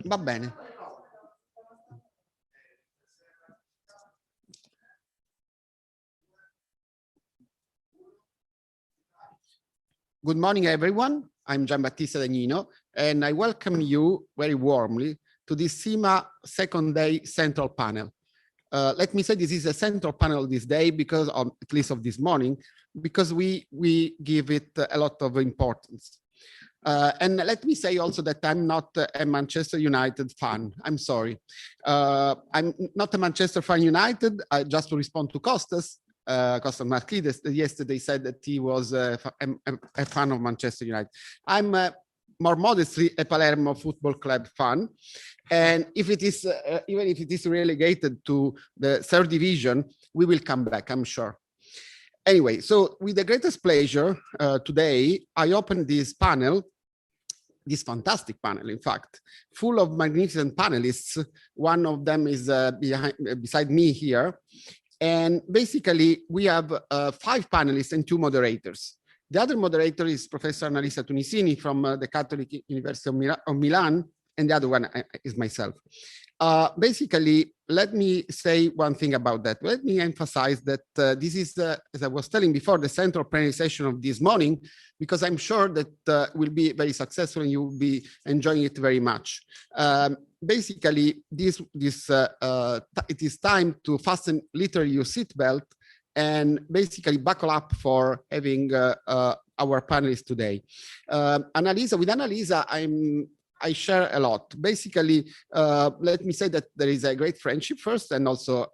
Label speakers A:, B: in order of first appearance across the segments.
A: Va bene. Good morning, everyone. I'm Giambattista Dagnino, and I welcome you very warmly to this SIMA second day central panel. Let me say this is a central panel this day because of, at least of this morning, because we give it a lot of importance. And let me say also that I'm not a Manchester United fan. I'm sorry. I'm not a Manchester fan United. Just to respond to Costas Marquides, that yesterday said that he was a fan of Manchester United. I'm more modestly a Palermo Football Club fan. And if it is, even if it is relegated to the third division, we will come back, I'm sure. Anyway, so with the greatest pleasure today, I open this panel, this fantastic panel, in fact, full of magnificent panelists. One of them is beside me here. And basically, we have 5 panelists and 2 moderators. The other moderator is Professor Annalisa Tunisini from the Cattolic University of Milan, and the other one is myself. Basically, let me say one thing about that. Let me emphasize that this is, as I was telling before, the central plenary session of this morning, because I'm sure that will be very successful and you will be enjoying it very much. Basically, it is time to fasten literally your seatbelt and basically buckle up for having our panelists today. Annalisa, with Annalisa, I share a lot. Basically, let me say that there is a great friendship first, and also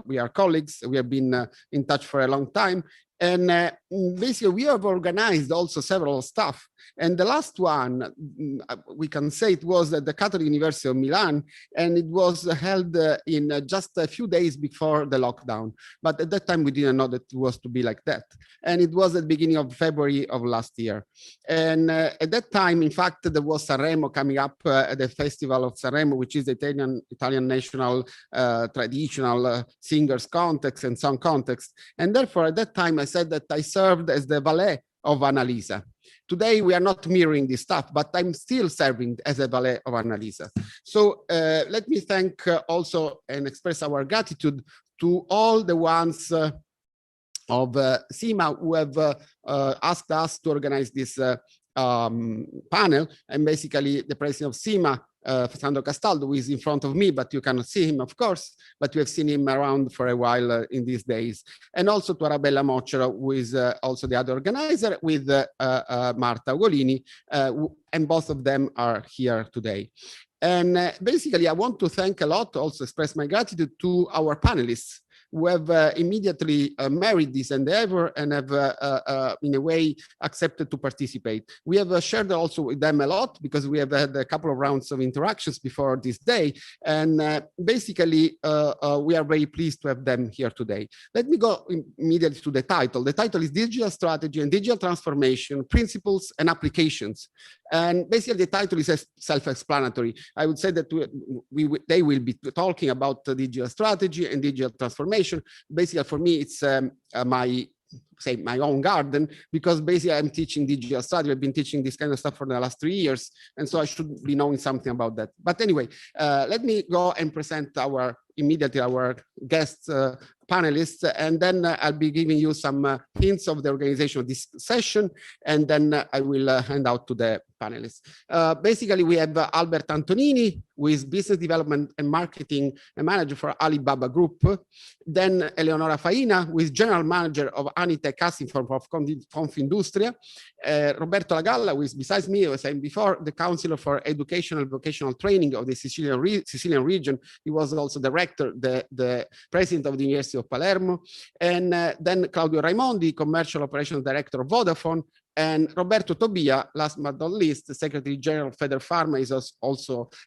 A: we are colleagues. We have been in touch for a long time. And basically, we have organized also several stuff. And the last one, we can say it was at the Catholic University of Milan, and it was held in just a few days before the lockdown. But at that time, we didn't know that it was to be like that. And it was at the beginning of February of last year. And at that time, in fact, there was Sanremo coming up at the Festival of Sanremo, which is the Italian national traditional singers contest and song contest. And therefore, at that time, I said that I served as the valet of Annalisa. Today, we are not mirroring this stuff, but I'm still serving as a valet of Annalisa. So let me thank also and express our gratitude to all the ones of SIMA who have asked us to organize this panel. And basically, the president of SIMA, Sandro Castaldo, who is in front of me, but you cannot see him, of course, but you have seen him around for a while in these days. And also to Arabella Mocera, who is also the other organizer, with Marta Ugolini, and both of them are here today. And basically, I want to thank a lot, also express my gratitude to our panelists, who have immediately married this endeavor and have, in a way, accepted to participate. We have shared also with them a lot because we have had a couple of rounds of interactions before this day. And basically, we are very pleased to have them here today. Let me go immediately to the title. The title is Digital Strategy and Digital Transformation, Principles and Applications. And basically, the title is self-explanatory. I would say that they will be talking about digital strategy and digital transformation. Basically, for me, it's my own garden, because basically I'm teaching digital strategy. I've been teaching this kind of stuff for the last 3 years, and so I should be knowing something about that. But anyway, let me go and present our guest panelists, and then I'll be giving you some hints of the organization of this session, and then I will hand out to the panelists. Basically, we have Albert Antonini, who is Business Development and Marketing Manager for Alibaba Group. Then Eleonora Faina, who is General Manager of Anitec-Assinform of Confindustria. Roberto Lagalla, who is, besides me, as I was saying before, the Councillor for Educational and Vocational Training of the Sicilian region. He was also the rector, the President of the University of Palermo. And then Claudio Raimondi, Commercial Operations Director of Vodafone. And Roberto Tobia, last but not least, the Secretary General of Federfarma,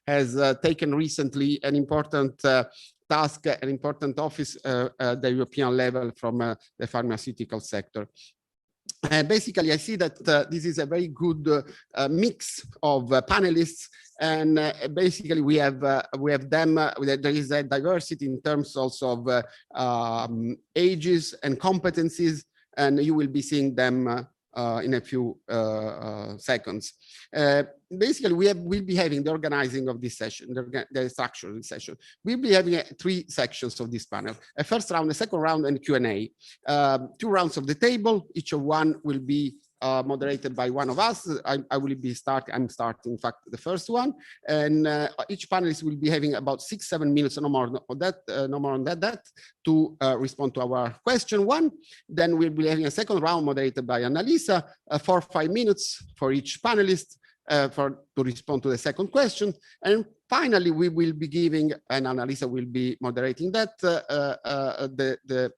A: has taken recently an important task, an important office at the European level from the pharmaceutical sector. Basically, I see that this is a very good mix of panelists, and basically we have them. There is a diversity in terms also of ages and competencies, and you will be seeing them in a few seconds. Basically, we'll be having the organizing of this session, the structure of this session. We'll be having 3 sections of this panel: a first round, a second round, and Q&A. 2 rounds of the table. Each of one will be moderated by one of us. I'm starting, in fact, the first one, and each panelist will be having about 6-7 minutes, no more on that, to respond to our question 1. Then we'll be having a second round moderated by Annalisa, 4-5 minutes for each panelist to respond to the second question. And finally, we will be giving, and Annalisa will be moderating that, the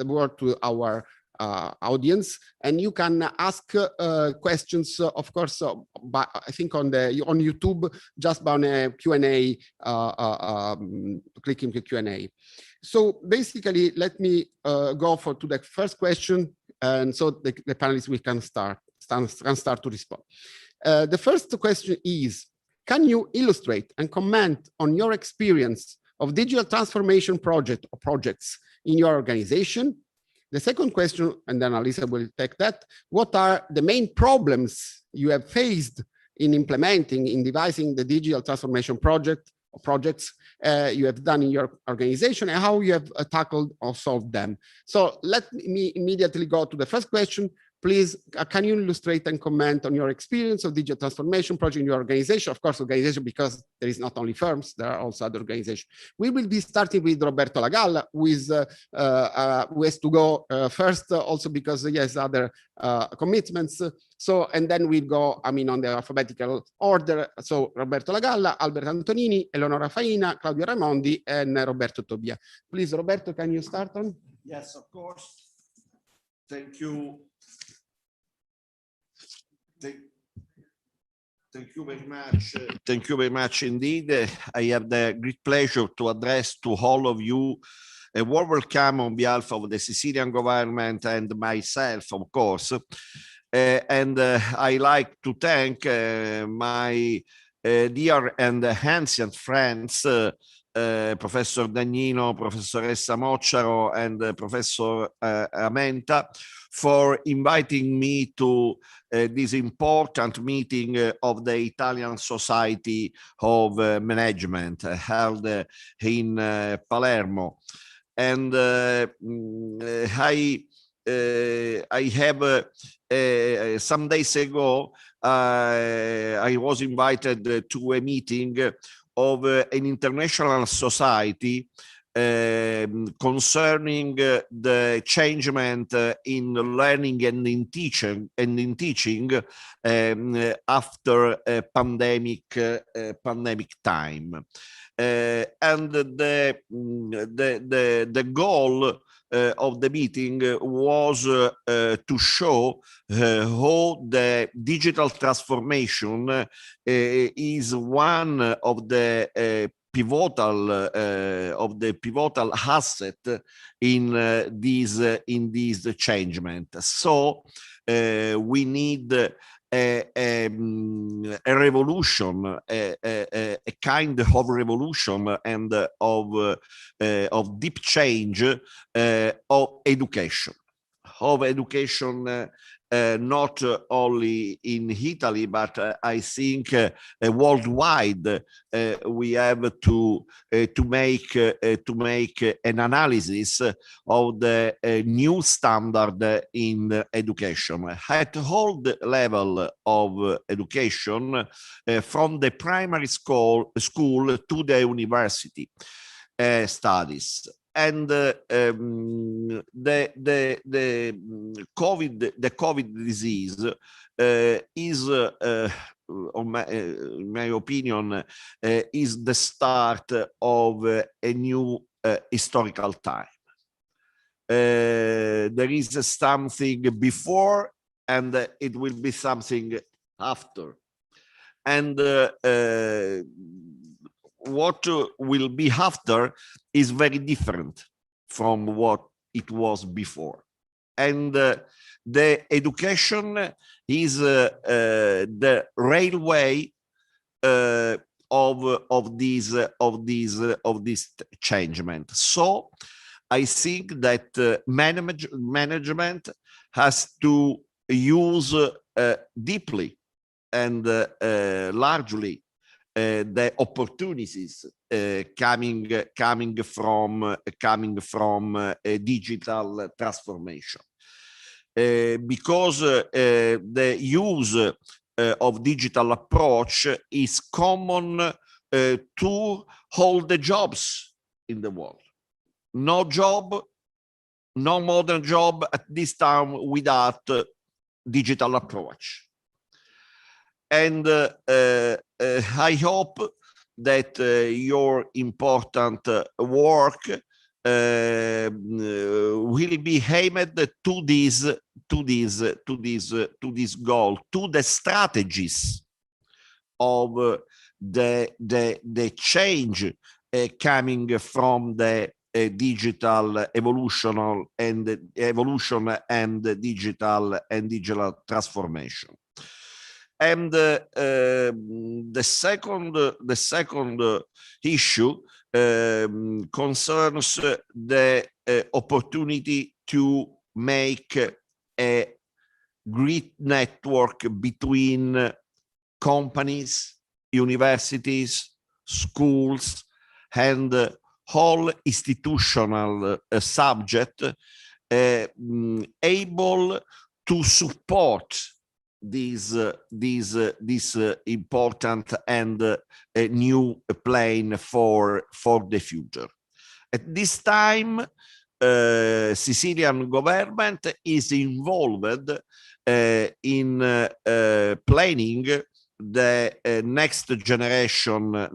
A: word to our audience, and you can ask questions, of course, I think on YouTube, just on a Q&A, clicking the Q&A. So basically, let me go to the first question, and so the panelists can start to respond. The first question is: can you illustrate and comment on your experience of digital transformation projects in your organization? The second question, and then Annalisa will take that: what are the main problems you have faced in implementing, in devising the digital transformation projects you have done in your organization, and how you have tackled or solved them? So let me immediately go to the first question. Please, can you illustrate and comment on your experience of digital transformation project in your organization? Of course, organization, because there is not only firms, there are also other organizations. We will be starting with Roberto Lagalla, who has to go first, also because he has other commitments. So, and then we go, on the alphabetical order. So Roberto Lagalla, Alberto Antonini, Eleonora Faina, Claudio Raimondi, and Roberto Tobia. Please, Roberto, can you start on?
B: Yes, of course. Thank you. Thank you very much. Thank you very much indeed. I have the great pleasure to address to all of you a warm welcome on behalf of the Sicilian government and myself, of course. I like to thank my dear and ancient friends, Professor Dagnino, Professoressa Mocciaro, and Professor Amenta, for inviting me to this important meeting of the Italian Society of Management held in Palermo. And I have some days ago, I was invited to a meeting of an international society concerning the changement in learning and in teaching after a pandemic time, and the goal of the meeting was to show how the digital transformation is one of the pivotal asset in this changement. So we need a revolution, a kind of revolution and of deep change of education. Not only in Italy, but I think worldwide. We have to make an analysis of the new standard in education at all the level of education, from the primary school to the university studies. And the COVID disease is, in my opinion, is the start of a new historical time. There is something before, and it will be something after. And what will be after is very different from what it was before. And the education is the railway of this changement. So I think that management has to use deeply and largely the opportunities coming from digital transformation, because the use of digital approach is common to all the jobs in the world. No job, no modern job at this time without digital approach. And I hope that your important work will be aimed to this goal, to the strategies of the change coming from the digital evolution and digital transformation. And the second issue concerns the opportunity to make a great network between companies, universities, schools, and whole institutional subject able to support this important and new plane for the future. At this time, Sicilian government is involved in planning the next generation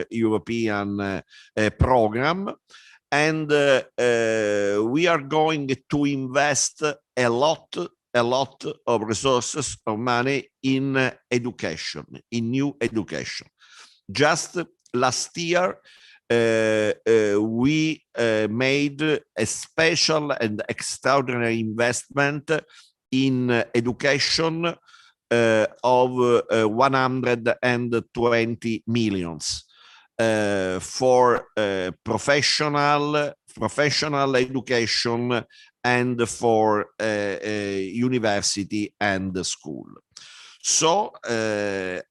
B: European program, and we are going to invest a lot of resources of money in education, in new education. Just last year, we made a special and extraordinary investment in education of 120 million for professional education and for university and school. So I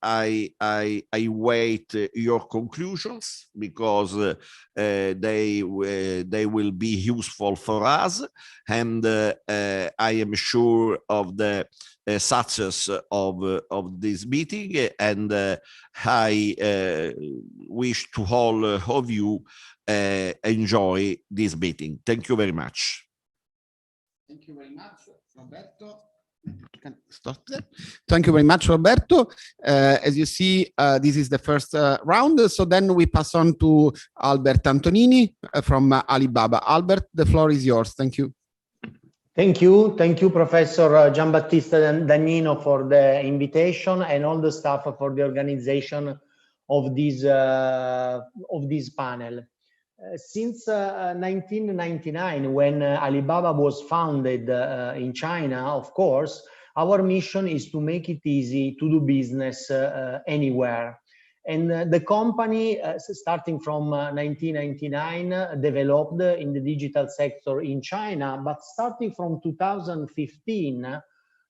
B: wait your conclusions, because they will be useful for us, and I am sure of the success of this meeting, and I wish to all of you enjoy this meeting. Thank you very much.
A: Thank you very much, Roberto. Can start there. Thank you very much, Roberto. As you see, this is the first round. So then we pass on to Albert Antonini from Alibaba. Albert, the floor is yours. Thank you.
C: Thank you, Professor Giambattista Dagnino, for the invitation, and all the staff for the organization of this panel. Since 1999, when Alibaba was founded in China, of course, our mission is to make it easy to do business anywhere. And the company, starting from 1999, developed in the digital sector in China, but starting from 2015,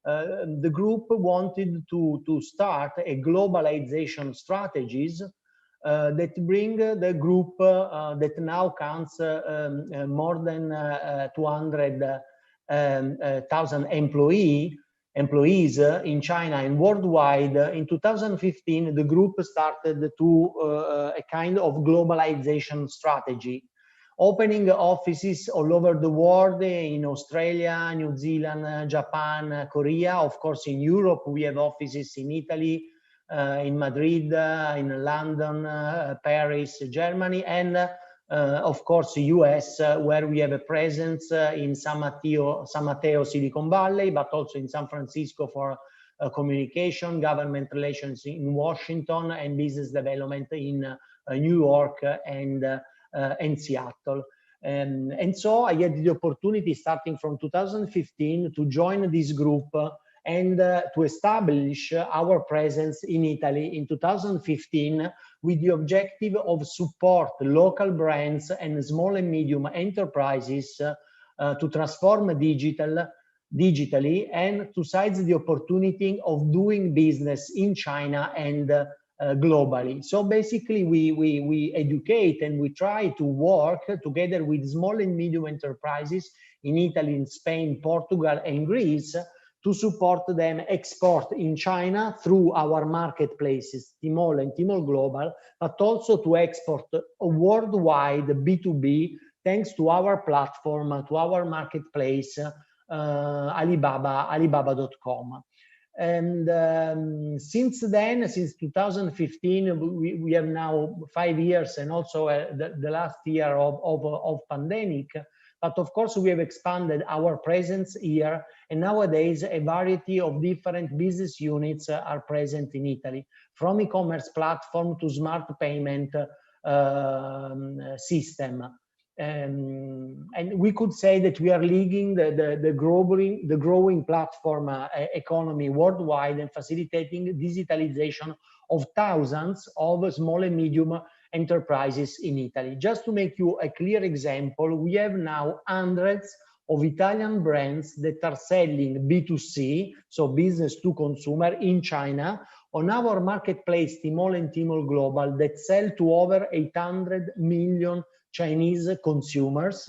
C: the group wanted to start a globalization strategies that bring the group that now counts more than 200,000 employees in China and worldwide. In 2015, the group started a kind of globalization strategy, opening offices all over the world, in Australia, New Zealand, Japan, Korea. Of course, in Europe, we have offices in Italy, in Madrid, in London, Paris, Germany, and of course, US, where we have a presence in San Mateo, Silicon Valley, but also in San Francisco for communication, government relations in Washington, and business development in New York and Seattle. And so I had the opportunity, starting from 2015, to join this group and to establish our presence in Italy in 2015, with the objective of support local brands and small and medium enterprises to transform digital digitally and to seize the opportunity of doing business in China and globally. So basically we educate and we try to work together with small and medium enterprises in Italy, in Spain, Portugal and Greece to support them export in China through our marketplaces, Tmall and Tmall Global, but also to export worldwide B2B thanks to our platform, to our marketplace, Alibaba, Alibaba.com. And since then, since 2015, we have now 5 years and also the last year of pandemic. But of course, we have expanded our presence here. And nowadays, a variety of different business units are present in Italy, from e-commerce platform to smart payment system. And we could say that we are leading the growing platform economy worldwide and facilitating digitalization of thousands of small and medium enterprises in Italy. Just to make you a clear example, we have now hundreds of Italian brands that are selling B2C, so business to consumer in China, on our marketplace Tmall and Tmall Global that sell to over 800 million Chinese consumers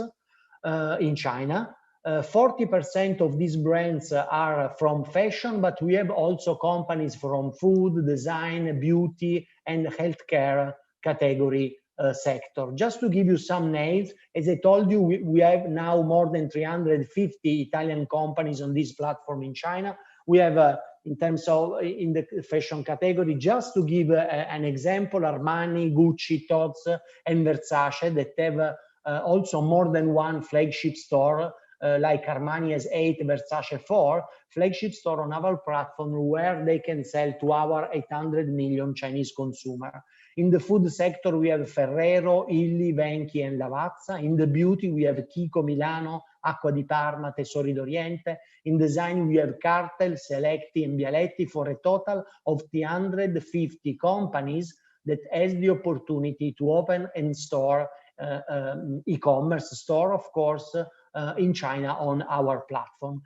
C: in China. 40% of these brands are from fashion, but we have also companies from food, design, beauty, and healthcare category sector. Just to give you some names, as I told you, we have now more than 350 Italian companies on this platform in China. We have in terms of in the fashion category, just to give an example, Armani, Gucci, Tod's, and Versace that have also more than one flagship store, like Armani has 8, Versace 4, flagship store on our platform where they can sell to our 800 million Chinese consumer. In the food sector, we have Ferrero, Illy, Venchi, and Lavazza. In the beauty, we have Kiko, Milano, Acqua di Parma, Tesori d'Oriente. In design, we have Cartel, Selecti, and Bialetti for a total of 350 companies that has the opportunity to open and store e-commerce store, of course, in China on our platform.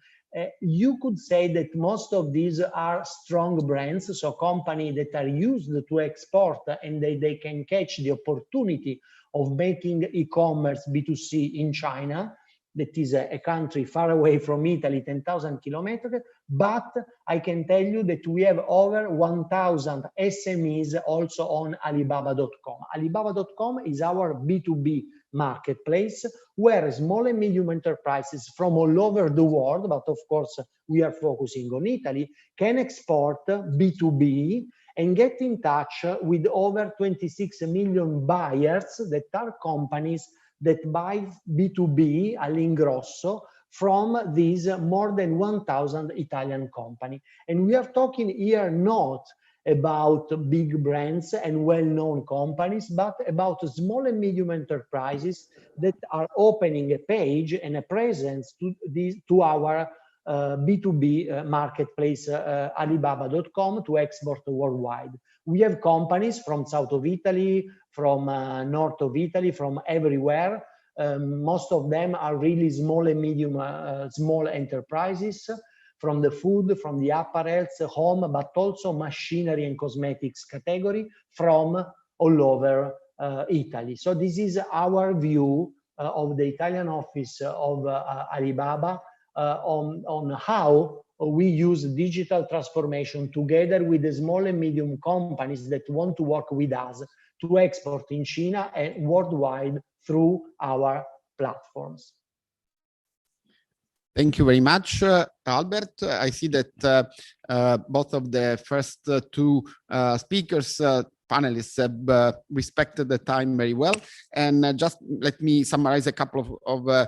C: You could say that most of these are strong brands, so companies that are used to export and they can catch the opportunity of making e-commerce B2C in China. That is a country far away from Italy, 10,000 kilometers. But I can tell you that we have over 1,000 SMEs also on Alibaba.com. Alibaba.com is our B2B marketplace where small and medium enterprises from all over the world, but of course we are focusing on Italy, can export B2B and get in touch with over 26 million buyers that are companies that buy B2B all'ingrosso from these more than 1,000 Italian companies. And we are talking here not about big brands and well-known companies, but about small and medium enterprises that are opening a page and a presence to our B2B marketplace, Alibaba.com, to export worldwide. We have companies from south of Italy, from north of Italy, from everywhere. Most of them are really small and medium, small enterprises, from the food, from the apparels, home, but also machinery and cosmetics category from all over Italy. So this is our view of the Italian office of Alibaba on how we use digital transformation together with the small and medium companies that want to work with us to export in China and worldwide through our platforms.
A: Thank you very much, Albert. I see that both of the first two speakers, panelists, have respected the time very well. And just let me summarize a couple of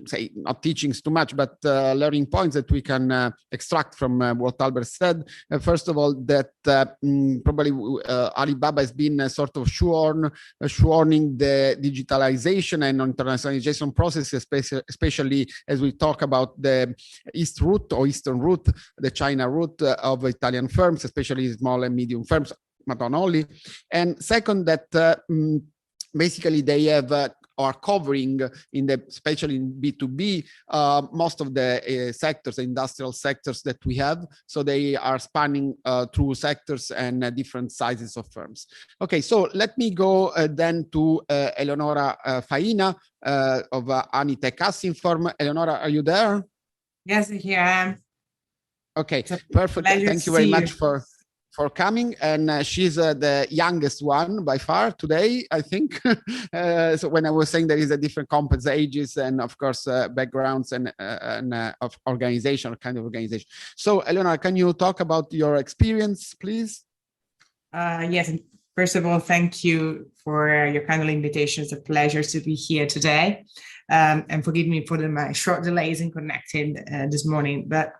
A: say, not teachings too much, but learning points that we can extract from what Albert said. First of all, that probably Alibaba has been sort of shortening the digitalization and internationalization process, especially as we talk about the East route or Eastern route, the China route of Italian firms, especially small and medium firms, but not only. And second, that basically they have are covering especially in B2B, most of the sectors, industrial sectors that we have. So they are spanning through sectors and different sizes of firms. Okay, so let me go then to Eleonora Faina of Anitec-Assinform. Eleonora, are you there?
D: Yes, here I am.
A: Okay, perfect. Thank you very much for coming. And she's the youngest one by far today, I think. So when I was saying there is a different competence, ages, and of course backgrounds and of organization, kind of organization. So Eleonora, can you talk about your experience, please?
D: Yes. First of all, thank you for your kind invitation. It's a pleasure to be here today. And forgive me for my short delays in connecting this morning. But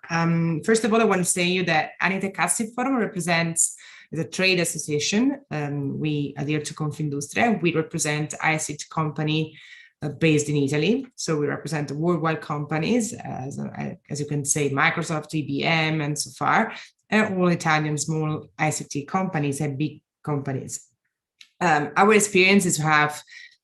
D: first of all, I want to say you that Anitec-Assinform represents the trade association. We adhere to Confindustria. We represent ICT company based in Italy. So we represent the worldwide companies, as you can say, Microsoft, IBM, and so far, and all Italian small ICT companies and big companies. Our experience is to have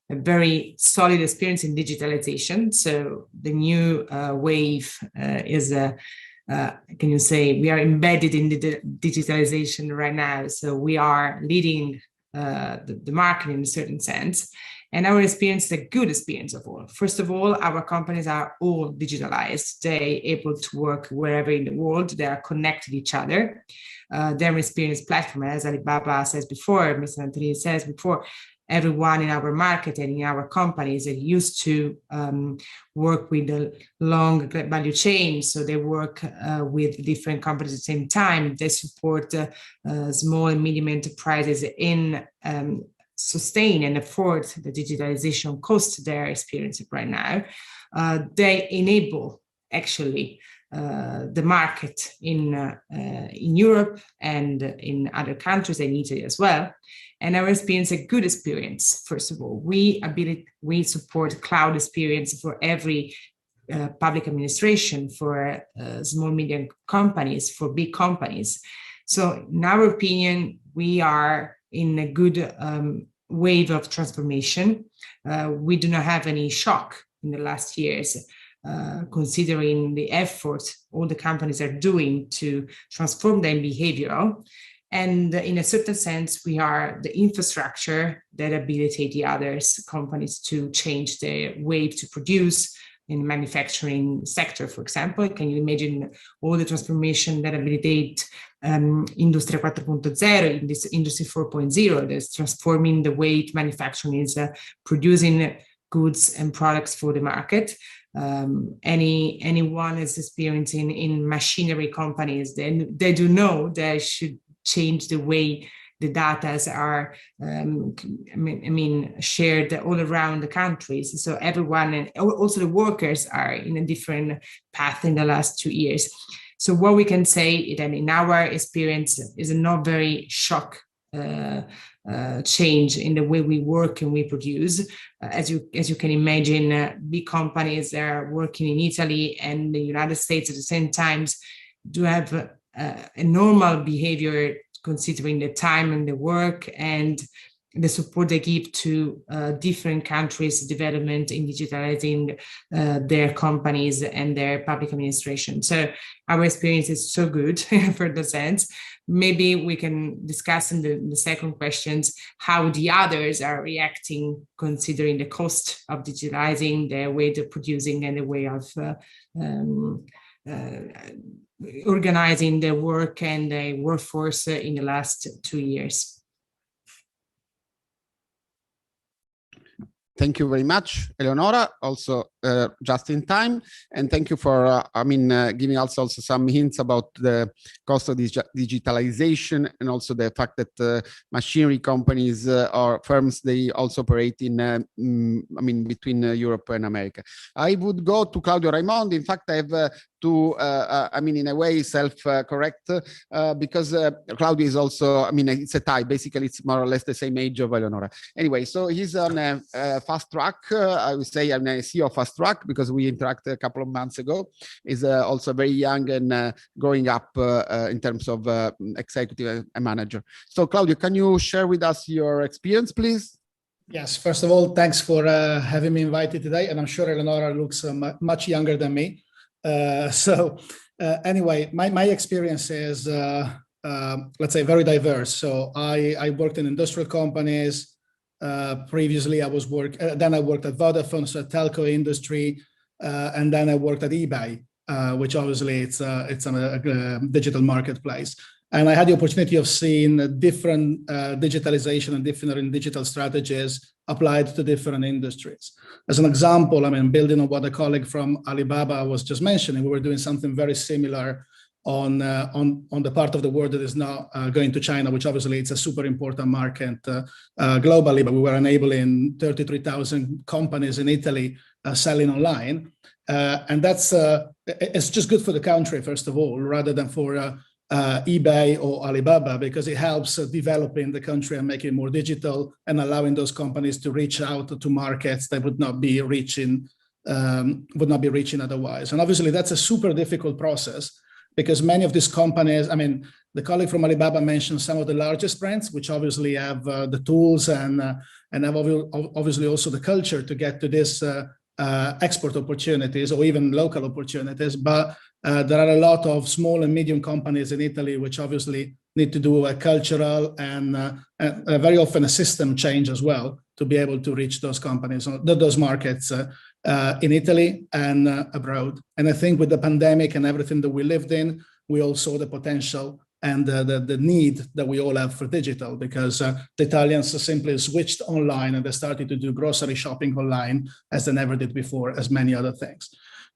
D: a very solid experience in digitalization. So the new wave is, can you say, we are embedded in the digitalization right now. So we are leading the market in a certain sense. And our experience is a good experience of all. First of all, our companies are all digitalized. They're able to work wherever in the world. They are connected to each other. Their experience platform, as Alibaba says before, Mr. Antonini says before, everyone in our market and in our companies are used to work with the long value chain. So they work with different companies at the same time. They support small and medium enterprises in sustain and afford the digitalization cost they're experiencing right now. They enable actually the market in Europe and in other countries and Italy as well. And our experience, a good experience. First of all, we support cloud experience for every public administration, for small medium companies, for big companies. So in our opinion, we are in a good wave of transformation. We do not have any shock in the last years, considering the effort all the companies are doing to transform their behavioral. And in a certain sense, we are the infrastructure that habilitate the others companies to change their way to produce in the manufacturing sector, for example. Can you imagine all the transformation that habilitate Industria 4.0 in this Industry 4.0 that's transforming the way manufacturing is producing goods and products for the market. Anyone is experiencing in machinery companies, then they do know they should change the way the data are shared all around the countries. So everyone, and also the workers, are in a different path in the last 2 years. So what we can say that in our experience is a not very shock change in the way we work and we produce. As you can imagine, big companies are working in Italy and the United States at the same time do have a normal behavior considering the time and the work and the support they give to different countries' development in digitalizing their companies and their public administration. So our experience is so good for the sense. Maybe we can discuss in the second questions how the others are reacting considering the cost of digitalizing, their way of producing and the way of organizing the work and the workforce in the last 2 years.
A: Thank you very much, Eleonora, also just in time. And thank you for, giving us also some hints about the cost of digitalization and also the fact that machinery companies or firms, they also operate in, between Europe and America. I would go to Claudio Raimondi. In fact, I have to, in a way, self-correct because Claudio is also, it's a tie. Basically, it's more or less the same age of Eleonora. Anyway, so he's on a fast track. I would say I'm a CEO of Fast Track because we interacted a couple of months ago. Is also very young and growing up in terms of executive and manager. So Claudio, can you share with us your experience, please?
E: Yes, first of all, thanks for having me invited today. And I'm sure Eleonora looks much younger than me. Anyway, my experience is, let's say, very diverse. So I worked in industrial companies. Previously, then I worked at Vodafone, so telco industry. And then I worked at eBay, which obviously it's a digital marketplace. And I had the opportunity of seeing different digitalization and different digital strategies applied to different industries. As an example, I mean, building on what a colleague from Alibaba was just mentioning, we were doing something very similar on the part of the world that is now going to China, which obviously it's a super important market globally, but we were enabling 33,000 companies in Italy selling online. And that's, it's just good for the country, first of all, rather than for eBay or Alibaba, because it helps developing the country and making it more digital and allowing those companies to reach out to markets that would not be reaching otherwise. And obviously that's a super difficult process, because many of these companies, I mean, the colleague from Alibaba mentioned some of the largest brands, which obviously have the tools and have obviously also the culture to get to this export opportunities or even local opportunities. But there are a lot of small and medium companies in Italy which obviously need to do a cultural and very often a system change as well to be able to reach those companies, those markets in Italy and abroad. And I think with the pandemic and everything that we lived in, we all saw the potential and the need that we all have for digital, because the Italians simply switched online and they started to do grocery shopping online as they never did before, as many other things.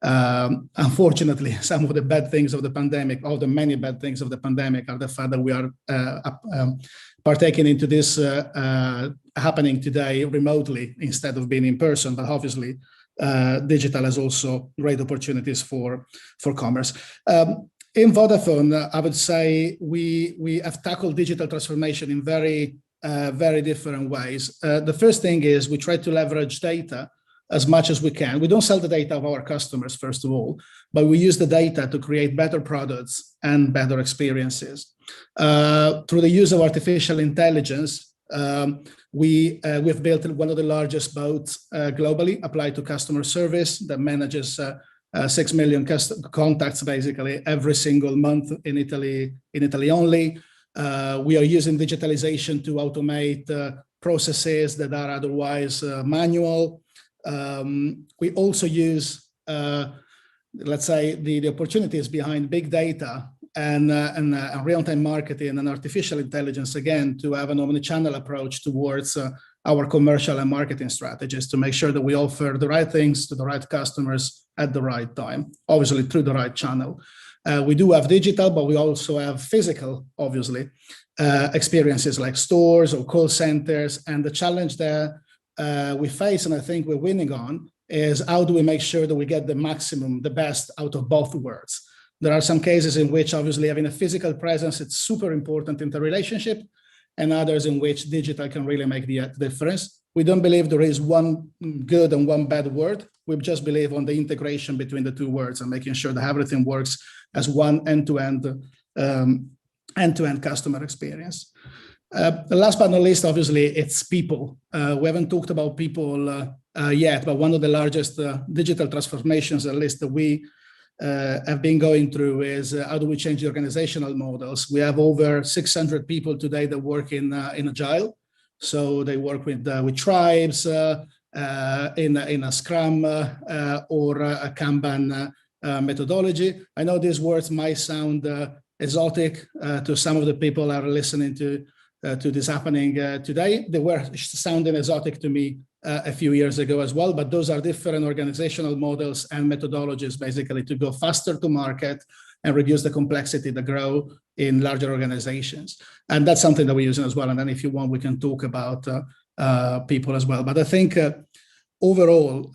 E: Unfortunately, some of the bad things of the pandemic, all the many bad things of the pandemic, are the fact that we are partaking into this happening today remotely instead of being in person. But obviously, digital has also great opportunities for commerce. In Vodafone, I would say we have tackled digital transformation in very different ways. The first thing is we try to leverage data as much as we can. We don't sell the data of our customers, first of all, but we use the data to create better products and better experiences. Through the use of artificial intelligence, we've built one of the largest bots globally applied to customer service that manages 6 million contacts basically every single month in Italy only. We are using digitalization to automate processes that are otherwise manual. We also use, let's say, the opportunities behind big data and real-time marketing and artificial intelligence, again, to have an omnichannel approach towards our commercial and marketing strategies to make sure that we offer the right things to the right customers at the right time, obviously through the right channel. We do have digital, but we also have physical, obviously, experiences like stores or call centers. And the challenge there we face, and I think we're winning on, is how do we make sure that we get the maximum, the best out of both worlds. There are some cases in which obviously having a physical presence, it's super important in the relationship, and others in which digital can really make the difference. We don't believe there is one good and one bad word. We just believe on the integration between the two words and making sure that everything works as one end-to-end customer experience. Last but not least, obviously, it's people. We haven't talked about people yet, but one of the largest digital transformations, at least that we have been going through, is how do we change the organizational models? We have over 600 people today that work in Agile. So they work with tribes in a Scrum or a Kanban methodology. I know these words might sound exotic to some of the people that are listening to this happening today. They were sounding exotic to me a few years ago as well, but those are different organizational models and methodologies basically to go faster to market and reduce the complexity that grow in larger organizations. And that's something that we're using as well. And then if you want, we can talk about people as well. But I think overall,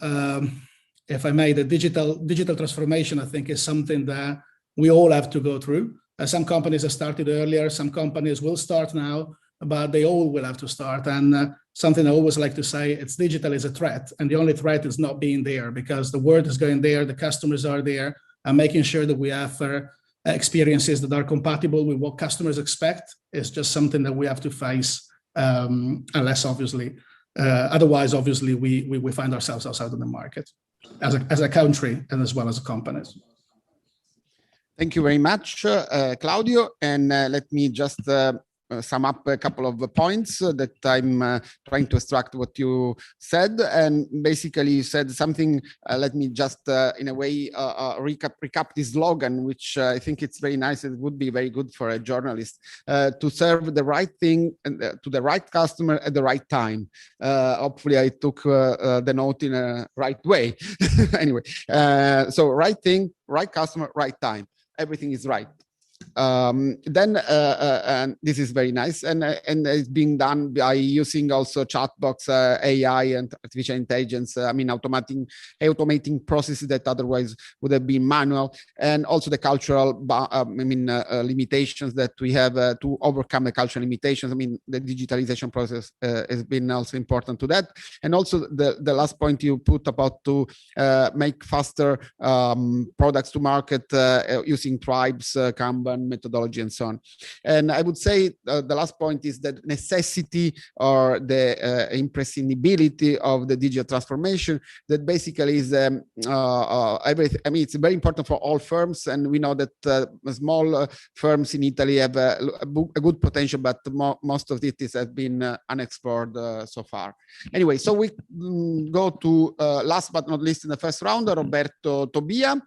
E: if I may, the digital transformation, I think, is something that we all have to go through. Some companies have started earlier, some companies will start now, but they all will have to start. And something I always like to say, it's digital is a threat. And the only threat is not being there, because the word is going there, the customers are there, and making sure that we offer experiences that are compatible with what customers expect is just something that we have to face, unless obviously Otherwise, obviously, we find ourselves outside of the market as a country and as well as companies.
A: Thank you very much, Claudio. And let me just sum up a couple of points that I'm trying to extract what you said. And basically you said something, let me just in a way recap this slogan, which I think it's very nice. It would be very good for a journalist to serve the right thing and to the right customer at the right time. Hopefully I took the note in a right way. Anyway, so right thing, right customer, right time. Everything is right. Then and this is very nice, and it's being done by using also chatbots, AI and artificial intelligence. I mean, automating processes that otherwise would have been manual, and also the cultural limitations that we have to overcome the cultural limitations. I mean, the digitalization process has been also important to that, and also the last point you put about to make faster products to market using tribes, Kanban methodology and so on. And I would say the last point is that necessity or the imprescindibility of the digital transformation, that basically is everything. I mean, it's very important for all firms, and we know that small firms in Italy have a good potential, but most of it has been unexplored so far. Anyway, so we go to last but not least in the first round, Roberto Tobia.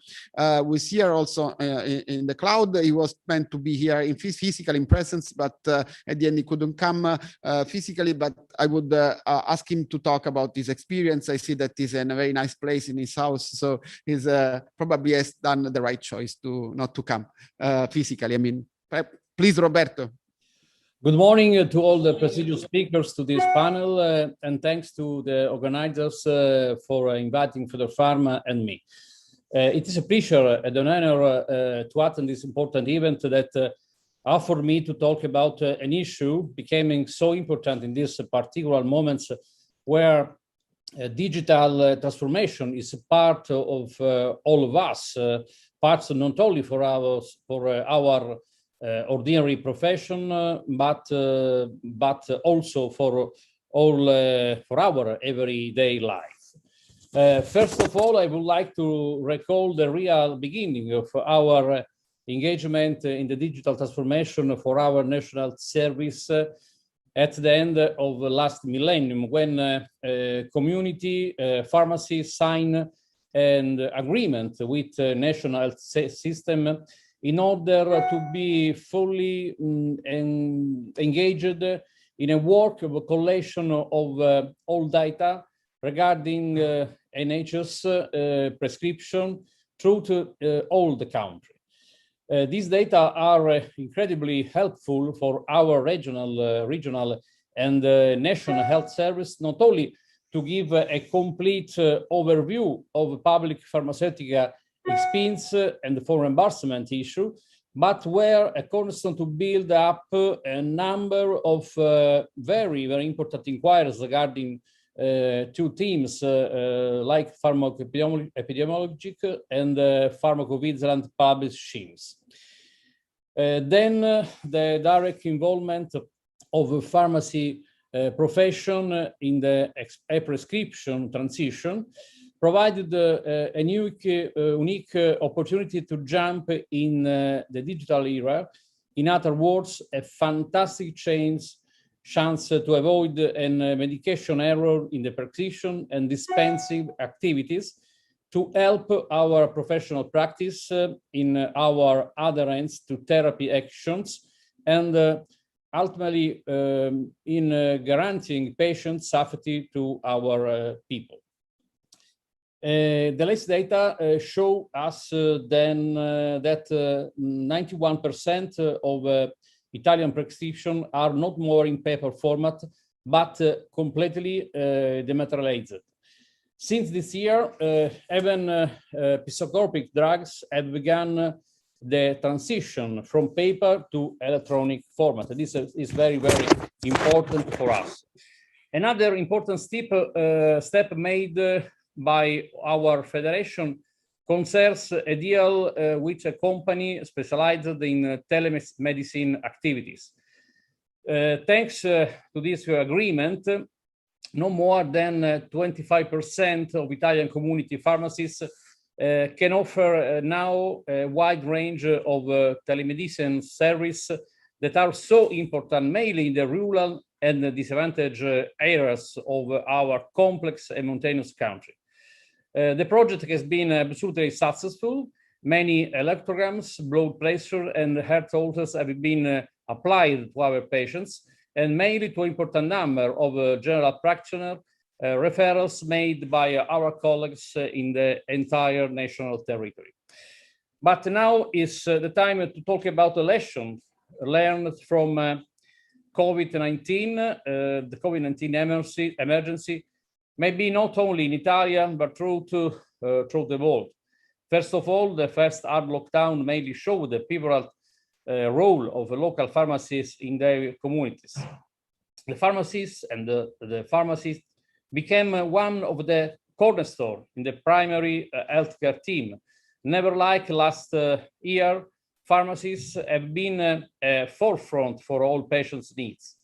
A: We see here also in the cloud. He was meant to be here in physical in presence, but at the end he couldn't come physically. But I would ask him to talk about his experience. I see that he's in a very nice place in his house, so he's probably has done the right choice to not to come physically. I mean, please, Roberto.
F: Good morning to all the prestigious speakers to this panel, and thanks to the organizers for inviting Federfarma and me. It is a pleasure and an honor to attend this important event that offered me to talk about an issue becoming so important in these particular moments where digital transformation is a part of all of us, parts not only for our ordinary profession, but also for all for our everyday life. First of all, I would like to recall the real beginning of our engagement in the digital transformation for our national service at the end of the last millennium, when community pharmacies signed an agreement with the national health system in order to be fully engaged in a work of a collection of all data regarding NHS prescription through to all the country. These data are incredibly helpful for our regional and national health service, not only to give a complete overview of public pharmaceutical expense and for reimbursement issue, but were a cornerstone to build up a number of very, very important inquiries regarding two themes like pharmacoepidemiologic and pharmacovigilance published schemes. Then the direct involvement of pharmacy profession in the prescription transition provided a unique opportunity to jump in the digital era. In other words, a fantastic chance to avoid a medication error in the prescription and dispensing activities to help our professional practice in our adherence to therapy actions and ultimately in guaranteeing patient safety to our people. The latest data show us then that 91% of Italian prescriptions are not more in paper format, but completely dematerialized. Since this year, even psychotropic drugs have begun the transition from paper to electronic format. This is very, very important for us. Another important step made by our federation concerns a deal with a company specialized in telemedicine activities. Thanks to this agreement, no more than 25% of Italian community pharmacies can offer now a wide range of telemedicine service that are so important, mainly in the rural and the disadvantaged areas of our complex and mountainous country. The project has been absolutely successful. Many electrograms, blood pressure, and heart alters have been applied to our patients, and mainly to an important number of general practitioner referrals made by our colleagues in the entire national territory. But now is the time to talk about the lessons learned from COVID-19, the COVID-19 emergency, maybe not only in Italy, but through the world. First of all, the first hard lockdown mainly showed the pivotal role of local pharmacies in their communities. The pharmacists and the pharmacists became one of the cornerstone in the primary healthcare team. Never like last year, pharmacies have been a forefront for all patients' needs.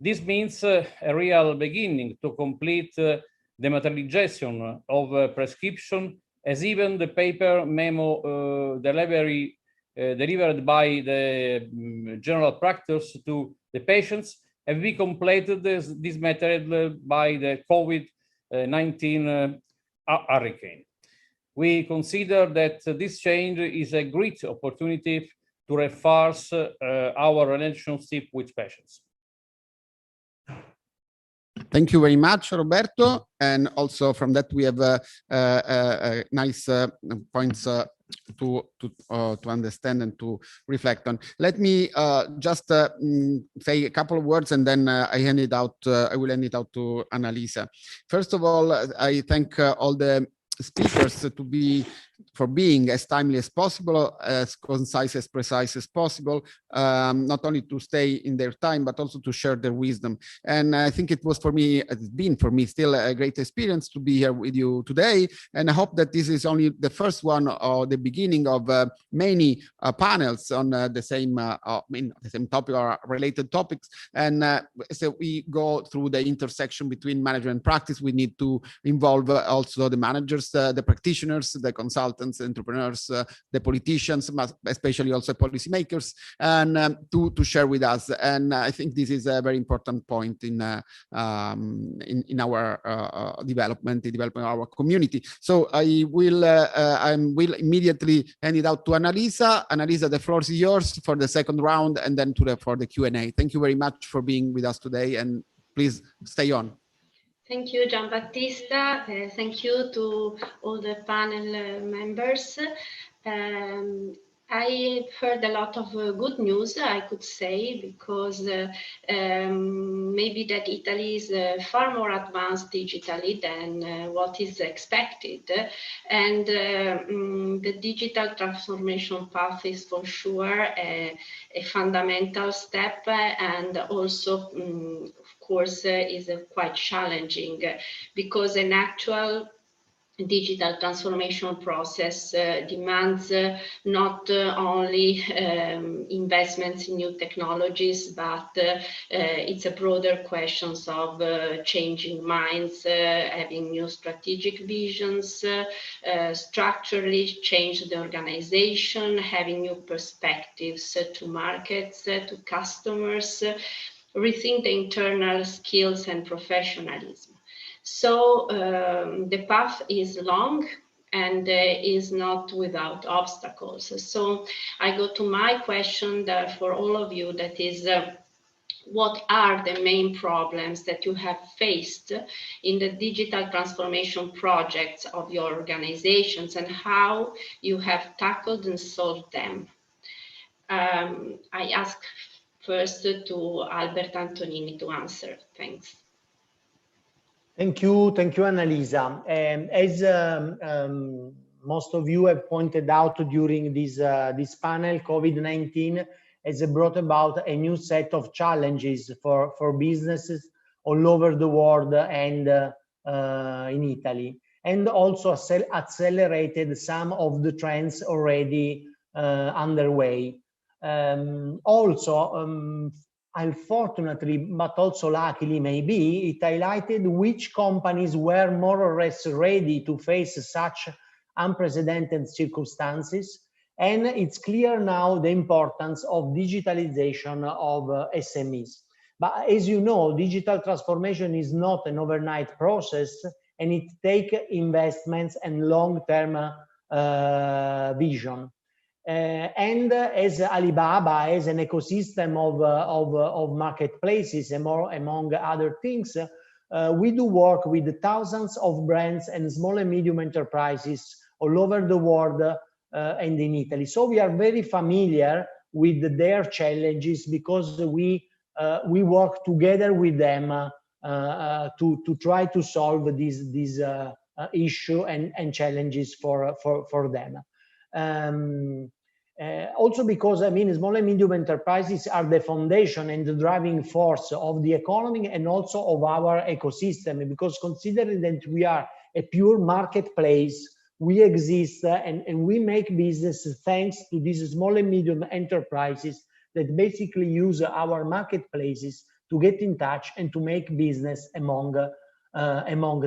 F: This means a real beginning to complete the materialization of prescription, as even the paper memo delivered by the general practice to the patients have been completed this material by the COVID-19 hurricane. We consider that this change is a great opportunity to reinforce our relationship with patients.
A: Thank you very much, Roberto. And also from that, we have nice points to understand and to reflect on. Let me just say a couple of words, and then I will hand it out to Annalisa. First of all, I thank all the speakers for being as timely as possible, as concise, as precise as possible, not only to stay in their time, but also to share their wisdom. And I think it's been for me still a great experience to be here with you today. And I hope that this is only the first one or the beginning of many panels on the same topic or related topics. And so we go through the intersection between management and practice. We need to involve also the managers, the practitioners, the consultants, entrepreneurs, the politicians, especially also policymakers, and to share with us. And I think this is a very important point in our development, the development of our community. So I will immediately hand it out to Annalisa. Annalisa, the floor is yours for the second round, and then for the Q&A. Thank you very much for being with us today, and please stay on.
G: Thank you, Giambattista. Thank you to all the panel members. I heard a lot of good news, I could say, because maybe that Italy is far more advanced digitally than what is expected. And the digital transformation path is for sure a fundamental step, and also, of course, is quite challenging, because an actual digital transformation process demands not only investments in new technologies, but it's a broader questions of changing minds, having new strategic visions, structurally change the organization, having new perspectives to markets, to customers, rethink the internal skills and professionalism. So the path is long and is not without obstacles. So I go to my question for all of you, that is, what are the main problems that you have faced in the digital transformation projects of your organizations, and how you have tackled and solved them? I ask first to Albert Antonini to answer. Thanks.
C: Thank you, Annalisa. As most of you have pointed out during this panel, COVID-19 has brought about a new set of challenges for businesses all over the world and in Italy, and also accelerated some of the trends already underway. Also, unfortunately, but also luckily maybe, it highlighted which companies were more or less ready to face such unprecedented circumstances. And it's clear now the importance of digitalization of SMEs. But as you know, digital transformation is not an overnight process, and it takes investments and long-term vision. And as Alibaba, as an ecosystem of marketplaces, among other things, we do work with thousands of brands and small and medium enterprises all over the world and in Italy. So we are very familiar with their challenges, because we work together with them to try to solve this issue and challenges for them. Also because, I mean, small and medium enterprises are the foundation and the driving force of the economy and also of our ecosystem, because considering that we are a pure marketplace, we exist and we make business thanks to these small and medium enterprises that basically use our marketplaces to get in touch and to make business among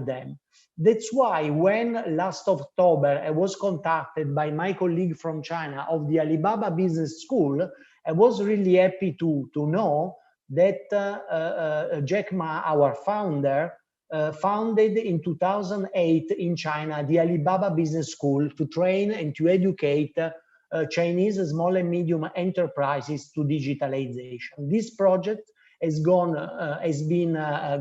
C: them. That's why when last October I was contacted by my colleague from China of the Alibaba Business School, I was really happy to know that Jack Ma, our founder, founded in 2008 in China the Alibaba Business School to train and to educate Chinese small and medium enterprises to digitalization. This project has been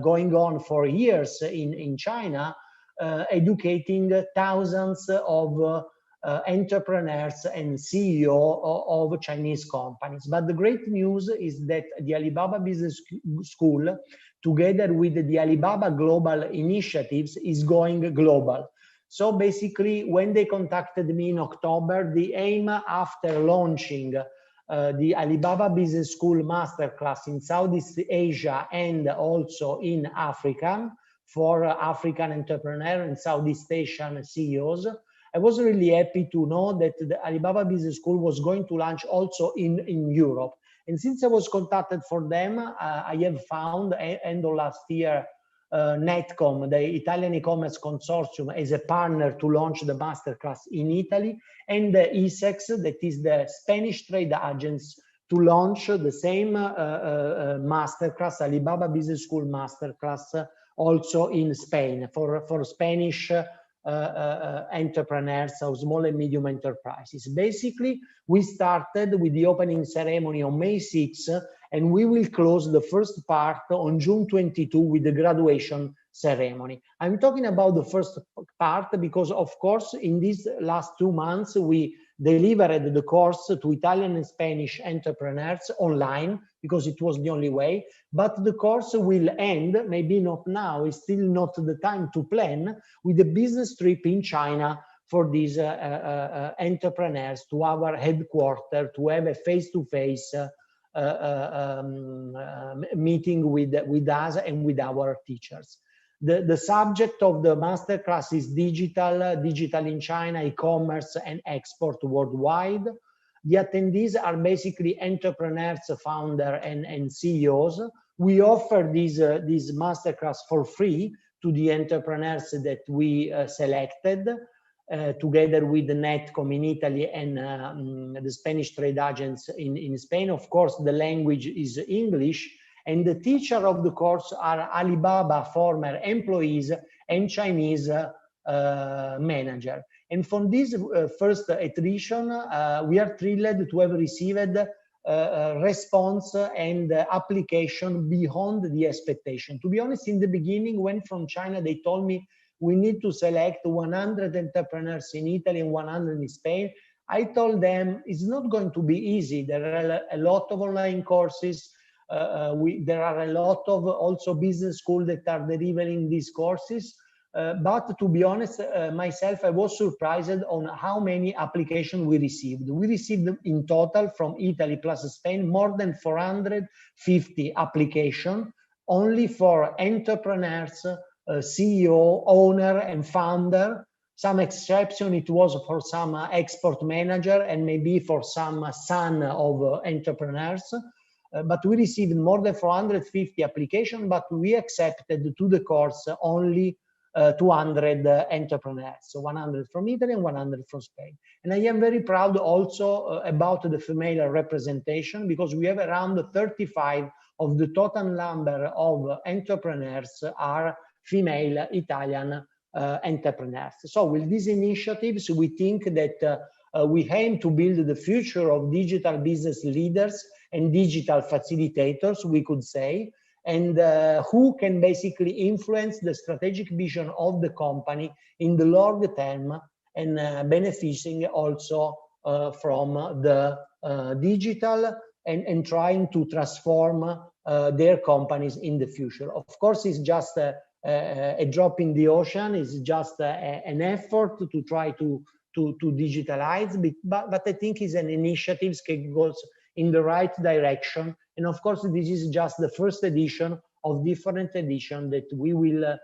C: going on for years in China, educating thousands of entrepreneurs and CEOs of Chinese companies. But the great news is that the Alibaba Business School, together with the Alibaba Global Initiatives, is going global. So basically, when they contacted me in October, the aim after launching the Alibaba Business School Masterclass in Southeast Asia and also in Africa for African entrepreneurs and Southeast Asian CEOs, I was really happy to know that the Alibaba Business School was going to launch also in Europe. And since I was contacted for them, I have found end of last year Netcom, the Italian e-commerce consortium, as a partner to launch the masterclass in Italy, and the ISEX, that is the Spanish trade agents, to launch the same masterclass, Alibaba Business School Masterclass, also in Spain for Spanish entrepreneurs or small and medium enterprises. Basically, we started with the opening ceremony on May 6, and we will close the first part on June 22 with the graduation ceremony. I'm talking about the first part because, of course, in these last 2 months, we delivered the course to Italian and Spanish entrepreneurs online because it was the only way. But the course will end, maybe not now, it's still not the time to plan, with a business trip in China for these entrepreneurs to our headquarters to have a face-to-face meeting with us and with our teachers. The subject of the masterclass is digital in China, e-commerce and export worldwide. The attendees are basically entrepreneurs, founders and CEOs. We offer this masterclass for free to the entrepreneurs that we selected, together with the Netcom in Italy and the Spanish trade agents in Spain. Of course, the language is English, and the teacher of the course are Alibaba former employees and Chinese manager. And from this first iteration, we are thrilled to have received response and application beyond the expectation. To be honest, in the beginning, when from China, they told me we need to select 100 entrepreneurs in Italy and 100 in Spain. I told them it's not going to be easy. There are a lot of online courses. There are a lot of also business schools that are delivering these courses. But to be honest, myself, I was surprised on how many applications we received. We received in total from Italy plus Spain more than 450 applications only for entrepreneurs, CEO, owner, and founder. Some exception, it was for some export manager and maybe for some son of entrepreneurs. but we received more than 450 applications, but we accepted to the course only 200 entrepreneurs, so 100 from Italy and 100 from Spain. And I am very proud also about the female representation, because we have around 35 of the total number of entrepreneurs are female Italian entrepreneurs. So with these initiatives, we think that we aim to build the future of digital business leaders and digital facilitators, we could say, and who can basically influence the strategic vision of the company in the long term, and benefiting also from the digital and trying to transform their companies in the future. Of course, it's just a drop in the ocean, it's just an effort to try to digitalize, but I think it's an initiative that goes in the right direction. And of course, this is just the first edition of different editions that we will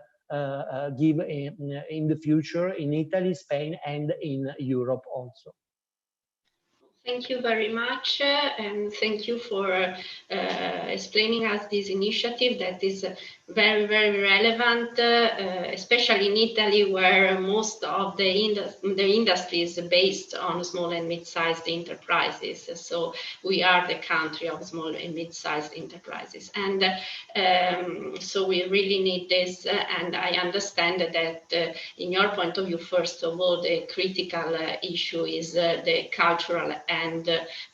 C: give in the future in Italy, Spain, and in Europe also.
G: Thank you very much, and thank you for explaining us this initiative that is very, very relevant, especially in Italy, where most of the industry is based on small and mid-sized enterprises. So we are the country of small and mid-sized enterprises. And so we really need this. And I understand that in your point of view, first of all, the critical issue is the cultural and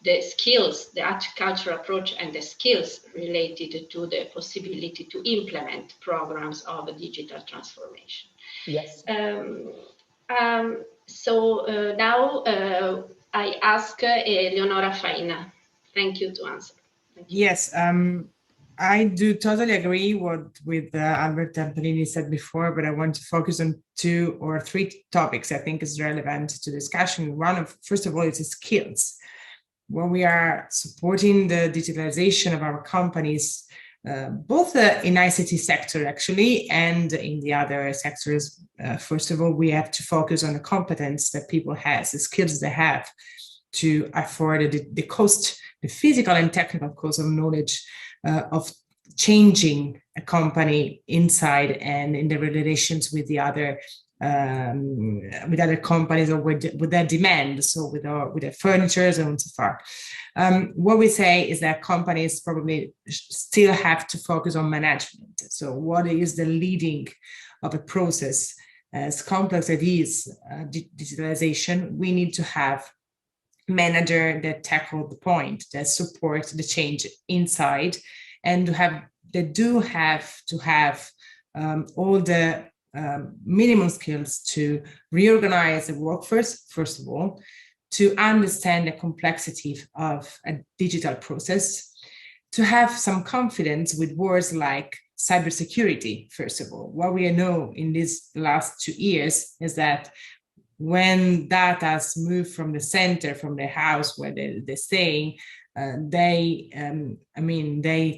G: the skills, the cultural approach and the skills related to the possibility to implement programs of digital transformation.
C: Yes.
G: So now I ask Eleonora Faina. Thank you to answer.
D: Yes, I do totally agree with Alberto Antonini said before, but I want to focus on 2 or 3 topics I think is relevant to discussion. First of all, is the skills. When we are supporting the digitalization of our companies, both in ICT sector actually and in the other sectors, first of all, we have to focus on the competence that people have, the skills they have to afford the cost, the physical and technical cost of knowledge of changing a company inside and in the relations with the other companies or with their demand, so with their furniture and so far. What we say is that companies probably still have to focus on management. So what is the leading of a process, as complex as it is, digitalization, we need to have manager that tackle the point, that support the change inside, and they do have to have all the minimum skills to reorganize the workforce, first of all, to understand the complexity of a digital process, to have some confidence with words like cybersecurity, first of all. What we know in these last 2 years is that when data has moved from the center, from the house where they're staying, they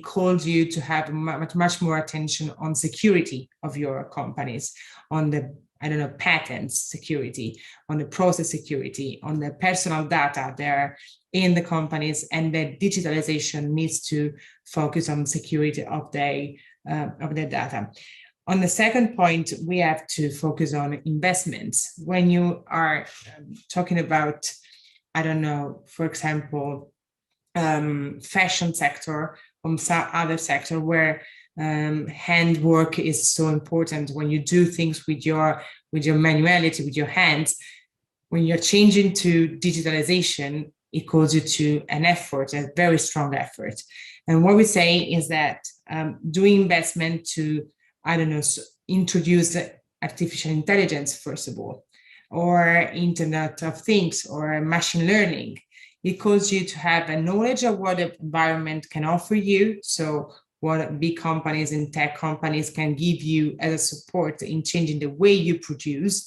D: called you to have much more attention on security of your companies, on the patents security, on the process security, on the personal data there in the companies, and the digitalization needs to focus on security of their data. On the second point, we have to focus on investments. When you are talking about, for example, fashion sector, from some other sector where handwork is so important, when you do things with your manuality, with your hands, when you're changing to digitalization, it calls you to an effort, a very strong effort. And what we say is that doing investment to, introduce artificial intelligence, first of all, or Internet of Things, or machine learning, it calls you to have a knowledge of what the environment can offer you. So what big companies and tech companies can give you as a support in changing the way you produce.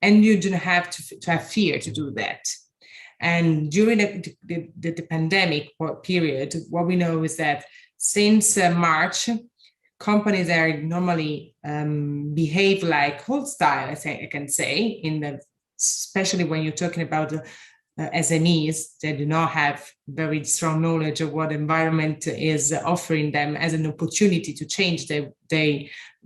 D: And you don't have to have fear to do that. And during the pandemic period, what we know is that since March, companies are normally behave like old style, I can say, especially when you're talking about SMEs that do not have very strong knowledge of what environment is offering them as an opportunity to change their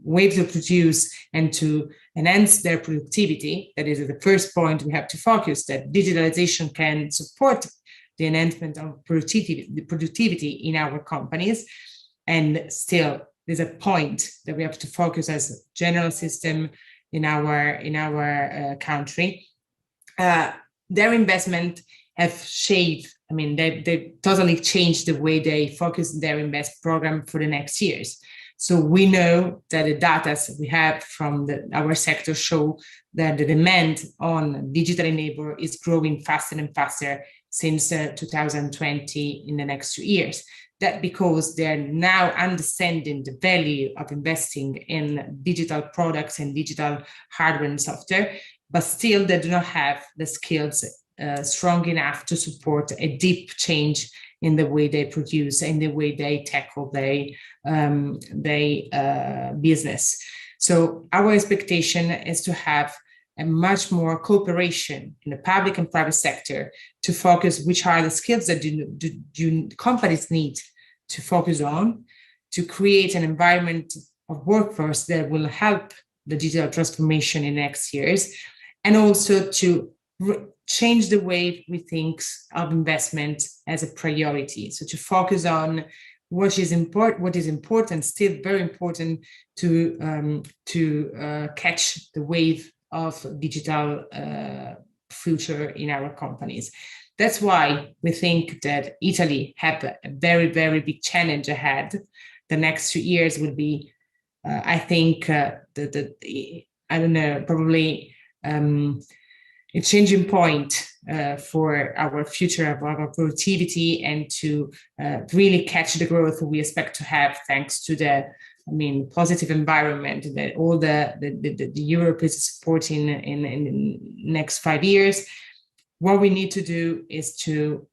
D: way to produce and to enhance their productivity. That is the first point we have to focus, that digitalization can support the enhancement of productivity in our companies. And still, there's a point that we have to focus as a general system in our country. Their investment have shaped, I mean, they totally changed the way they focus their invest program for the next years. So we know that the data we have from our sector show that the demand on digital enabler is growing faster and faster since 2020 in the next 2 years. That because they're now understanding the value of investing in digital products and digital hardware and software, but still they do not have the skills strong enough to support a deep change in the way they produce and the way they tackle their business. So our expectation is to have a much more cooperation in the public and private sector to focus which are the skills that companies need to focus on, to create an environment of workforce that will help the digital transformation in the next years, and also to change the way we think of investment as a priority. So to focus on what is important, still very important to catch the wave of digital future in our companies. That's why we think that Italy have a very, very big challenge ahead. The next 2 years will be, I think, I don't know, probably a changing point for our future of our productivity and to really catch the growth we expect to have thanks to the, positive environment that all the Europe is supporting in the next 5 years. What we need to do is to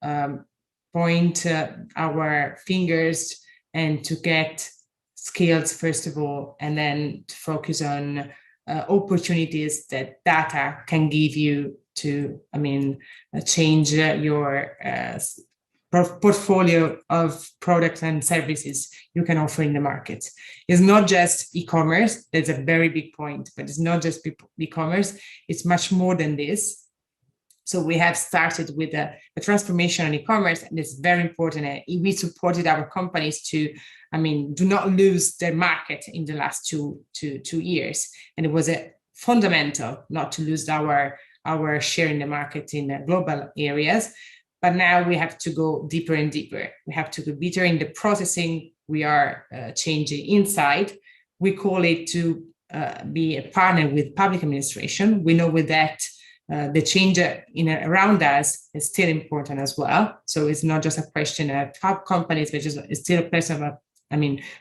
D: point our fingers and to get skills, first of all, and then to focus on opportunities that data can give you to, change your portfolio of products and services you can offer in the market. It's not just e-commerce. That's a very big point, but it's not just e-commerce. It's much more than this. So we have started with a transformation on e-commerce, and it's very important. We supported our companies to, do not lose their market in the last two years. And it was fundamental not to lose our share in the market in the global areas. But now we have to go deeper and deeper. We have to go deeper in the processing. We are changing inside. We call it to be a partner with public administration. We know with that the change around us is still important as well. So it's not just a question of top companies, but it's still a question of,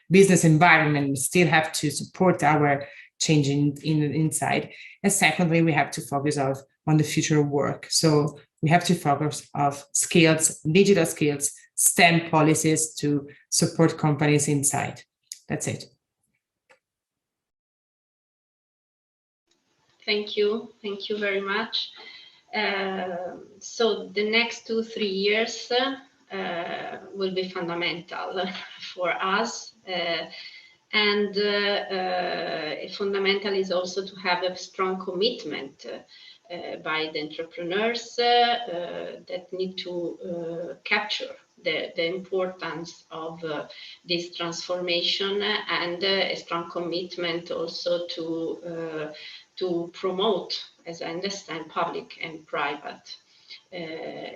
D: business environment. We still have to support our changing inside. And secondly, we have to focus on the future of work. So we have to focus on skills, digital skills, STEM policies to support companies inside. That's it.
G: Thank you very much. So the next 2-3 years will be fundamental for us. And fundamental is also to have a strong commitment by the entrepreneurs that need to capture the importance of this transformation, and a strong commitment also to promote, as I understand, public and private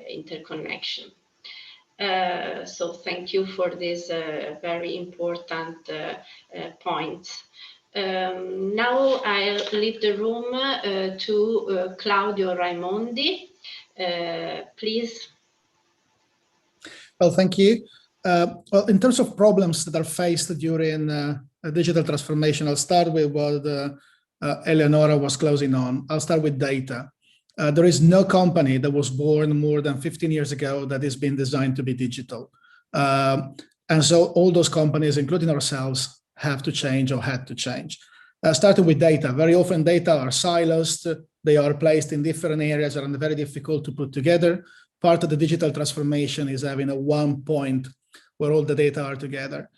G: interconnection. So thank you for this very important points. Now I'll leave the room to Claudio Raimondi. Please.
E: Well, thank you. Well, in terms of problems that are faced during digital transformation, I'll start with what Eleonora was closing on. I'll start with data. There is no company that was born more than 15 years ago that is being designed to be digital. And so all those companies, including ourselves, have to change or had to change. Starting with data. Very often data are silos. They are placed in different areas and very difficult to put together. Part of the digital transformation is having a one point where all the data are together.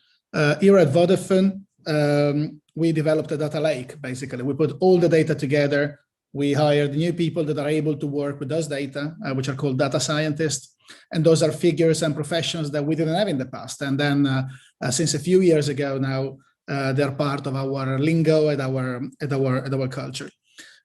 E: Here at Vodafone, we developed a data lake, basically. We put all the data together. We hired new people that are able to work with those data, which are called data scientists. And those are figures and professions that we didn't have in the past. And then since a few years ago now, they're part of our lingo and our culture.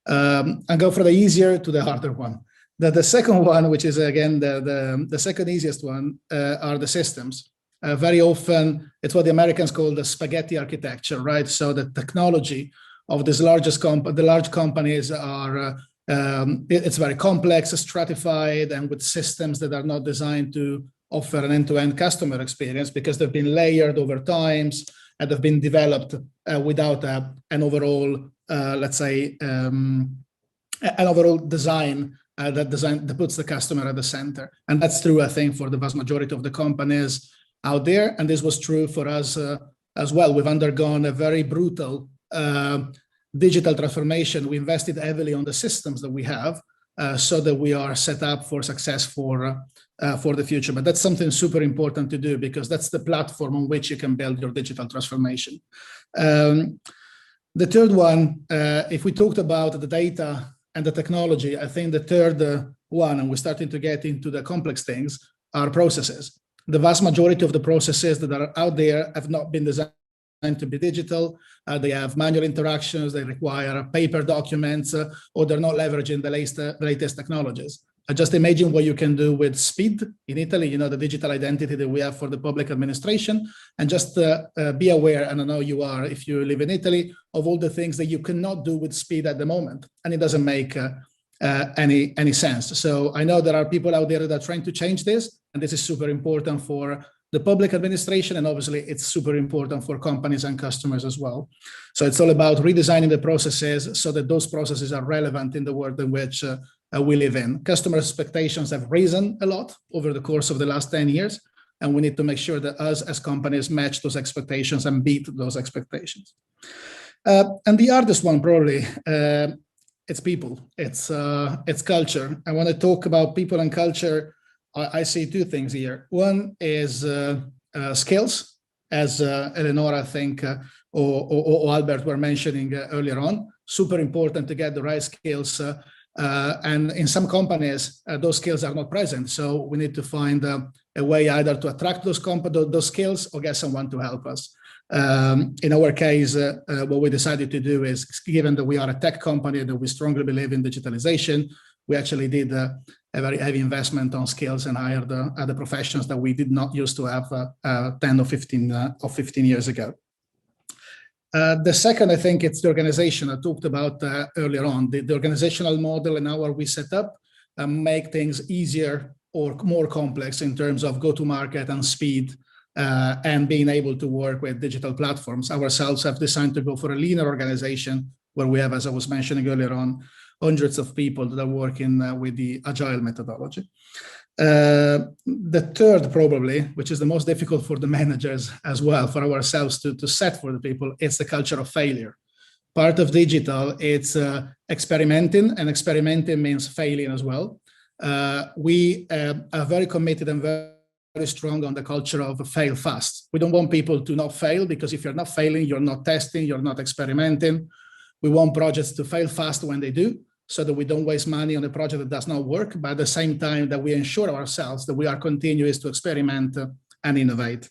E: I'll go from the easier to the harder one. The second one, which is again the second easiest one, are the systems. Very often, it's what the Americans call the spaghetti architecture, right? So the technology of these the large companies are, it's very complex, stratified, and with systems that are not designed to offer an end-to-end customer experience because they've been layered over times and have been developed without an overall, let's say, an overall design that puts the customer at the center. And that's true, I think, for the vast majority of the companies out there. And this was true for us as well. We've undergone a very brutal digital transformation. We invested heavily on the systems that we have so that we are set up for success for the future. But that's something super important to do because that's the platform on which you can build your digital transformation. The third one, if we talked about the data and the technology, I think the third one, and we're starting to get into the complex things, are processes. The vast majority of the processes that are out there have not been designed to be digital. They have manual interactions, they require paper documents, or they're not leveraging the latest technologies. Just imagine what you can do with speed in Italy, you know, the digital identity that we have for the public administration, and just be aware, and I know you are if you live in Italy, of all the things that you cannot do with speed at the moment, and it doesn't make any sense. So I know there are people out there that are trying to change this, and this is super important for the public administration, and obviously it's super important for companies and customers as well. So it's all about redesigning the processes so that those processes are relevant in the world in which we live in. Customer expectations have risen a lot over the course of the last 10 years, and we need to make sure that us as companies match those expectations and beat those expectations. And the hardest one probably, it's people, it's culture. And when I talk about people and culture, I see two things here. One is skills, as Eleonora, I think, or Albert were mentioning earlier on. Super important to get the right skills. And in some companies, those skills are not present. So we need to find a way either to attract those skills or get someone to help us. In our case, what we decided to do is, given that we are a tech company, that we strongly believe in digitalization, we actually did a very heavy investment on skills and hired other professions that we did not used to have 10 or 15 years ago. The second, I think, it's the organization I talked about earlier on. The organizational model and how are we set up make things easier or more complex in terms of go-to-market and speed and being able to work with digital platforms. Ourselves have decided to go for a leaner organization where we have, as I was mentioning earlier on, hundreds of people that are working with the agile methodology. The third, probably, which is the most difficult for the managers as well, for ourselves to set for the people, it's the culture of failure. Part of digital, it's experimenting, and experimenting means failing as well. We are very committed and very strong on the culture of fail fast. We don't want people to not fail, because if you're not failing, you're not testing, you're not experimenting. We want projects to fail fast when they do, so that we don't waste money on a project that does not work, but at the same time that we ensure ourselves that we are continuous to experiment and innovate.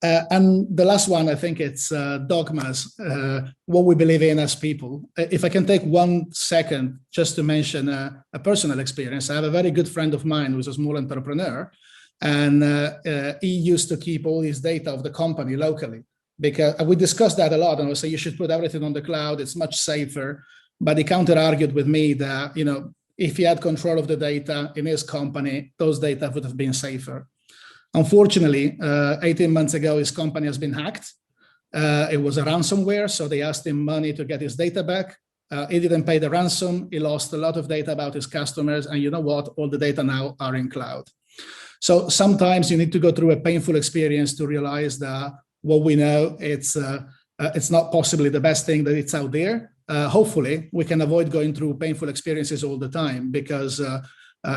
E: And the last one, I think it's dogmas, what we believe in as people. If I can take 1 second just to mention a personal experience. I have a very good friend of mine who's a small entrepreneur, and he used to keep all his data of the company locally, because we discussed that a lot, and I would say you should put everything on the cloud, it's much safer. But he counter-argued with me that, you know, if he had control of the data in his company, those data would have been safer. Unfortunately, 18 months ago, his company has been hacked. It was a ransomware, so they asked him money to get his data back. He didn't pay the ransom. He lost a lot of data about his customers, and you know what? All the data now are in cloud. So sometimes you need to go through a painful experience to realize that what we know, it's not possibly the best thing that it's out there. hopefully we can avoid going through painful experiences all the time, because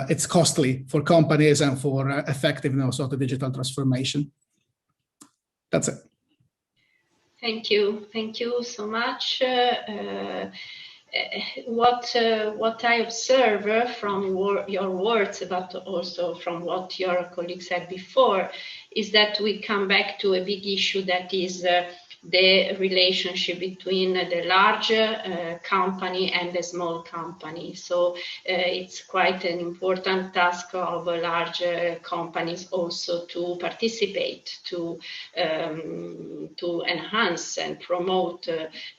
E: it's costly for companies and for effectiveness of the digital transformation. That's it.
G: Thank you so much. What I observe from your words, but also from what your colleague said before, is that we come back to a big issue, that is the relationship between the large company and the small company. So it's quite an important task of large companies also to participate, to enhance and promote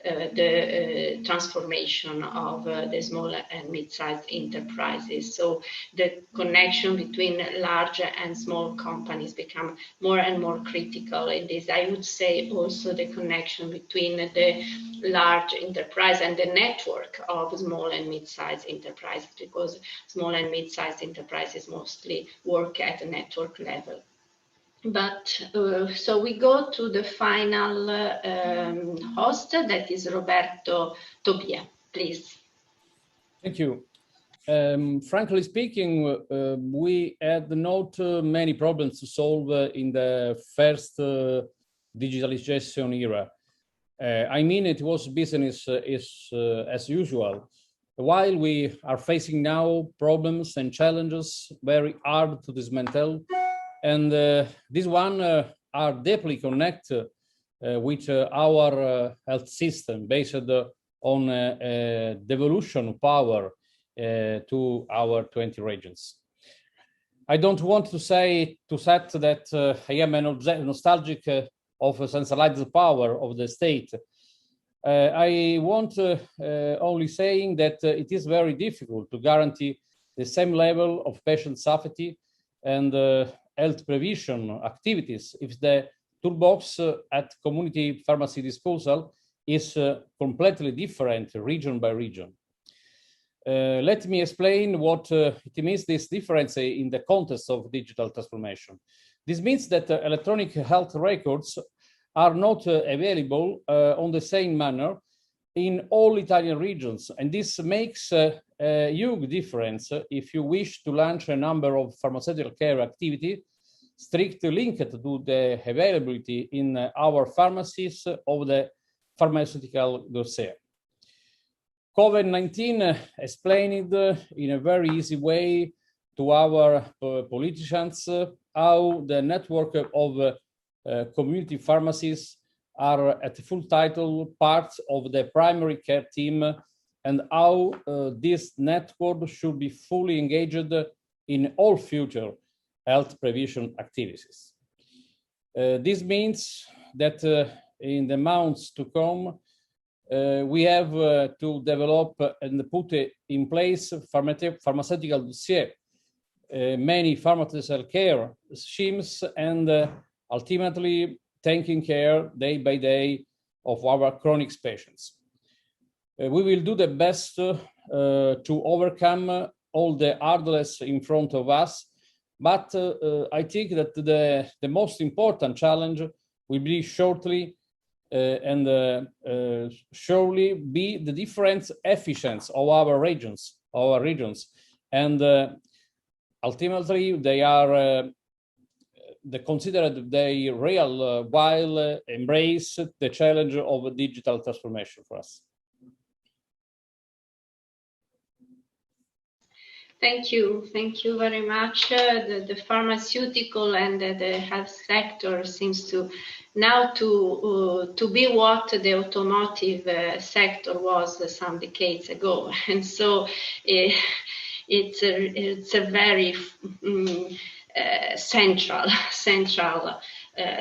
G: the transformation of the small and mid-sized enterprises. So the connection between large and small companies become more and more critical. It is, I would say, also the connection between the large enterprise and the network of small and mid-sized enterprises, because small and mid-sized enterprises mostly work at a network level. But so we go to the final host, that is Roberto Tobia, please.
F: Thank you. Frankly speaking, we had not many problems to solve in the first digitalization era. I mean, it was business as usual. While we are facing now problems and challenges very hard to dismantle, and these one are deeply connected with our health system, based on devolution of power to our 20 regions. I don't want to say that I am nostalgic of a centralized power of the state. I want only saying that it is very difficult to guarantee the same level of patient safety and health prevention activities if the toolbox at community pharmacy disposal is completely different region by region. Let me explain what it means, this difference in the context of digital transformation. This means that electronic health records are not available on the same manner in all Italian regions, and this makes a huge difference if you wish to launch a number of pharmaceutical care activity strictly linked to the availability in our pharmacies of the pharmaceutical dossier. COVID-19 explained in a very easy way to our politicians how the network of community pharmacies are at full title parts of the primary care team, and how this network should be fully engaged in all future health prevention activities. This means that in the months to come, we have to develop and put in place pharmaceutical dossier, many pharmaceutical care schemes, and ultimately taking care day by day of our chronic patients. We will do the best to overcome all the hurdles in front of us, but I think that the most important challenge will be shortly and surely be the different efficiency of our regions, and ultimately they are considered they real while embrace the challenge of digital transformation for us.
G: Thank you very much. The pharmaceutical and the health sector seems to now to be what the automotive sector was some decades ago, and so it's a very central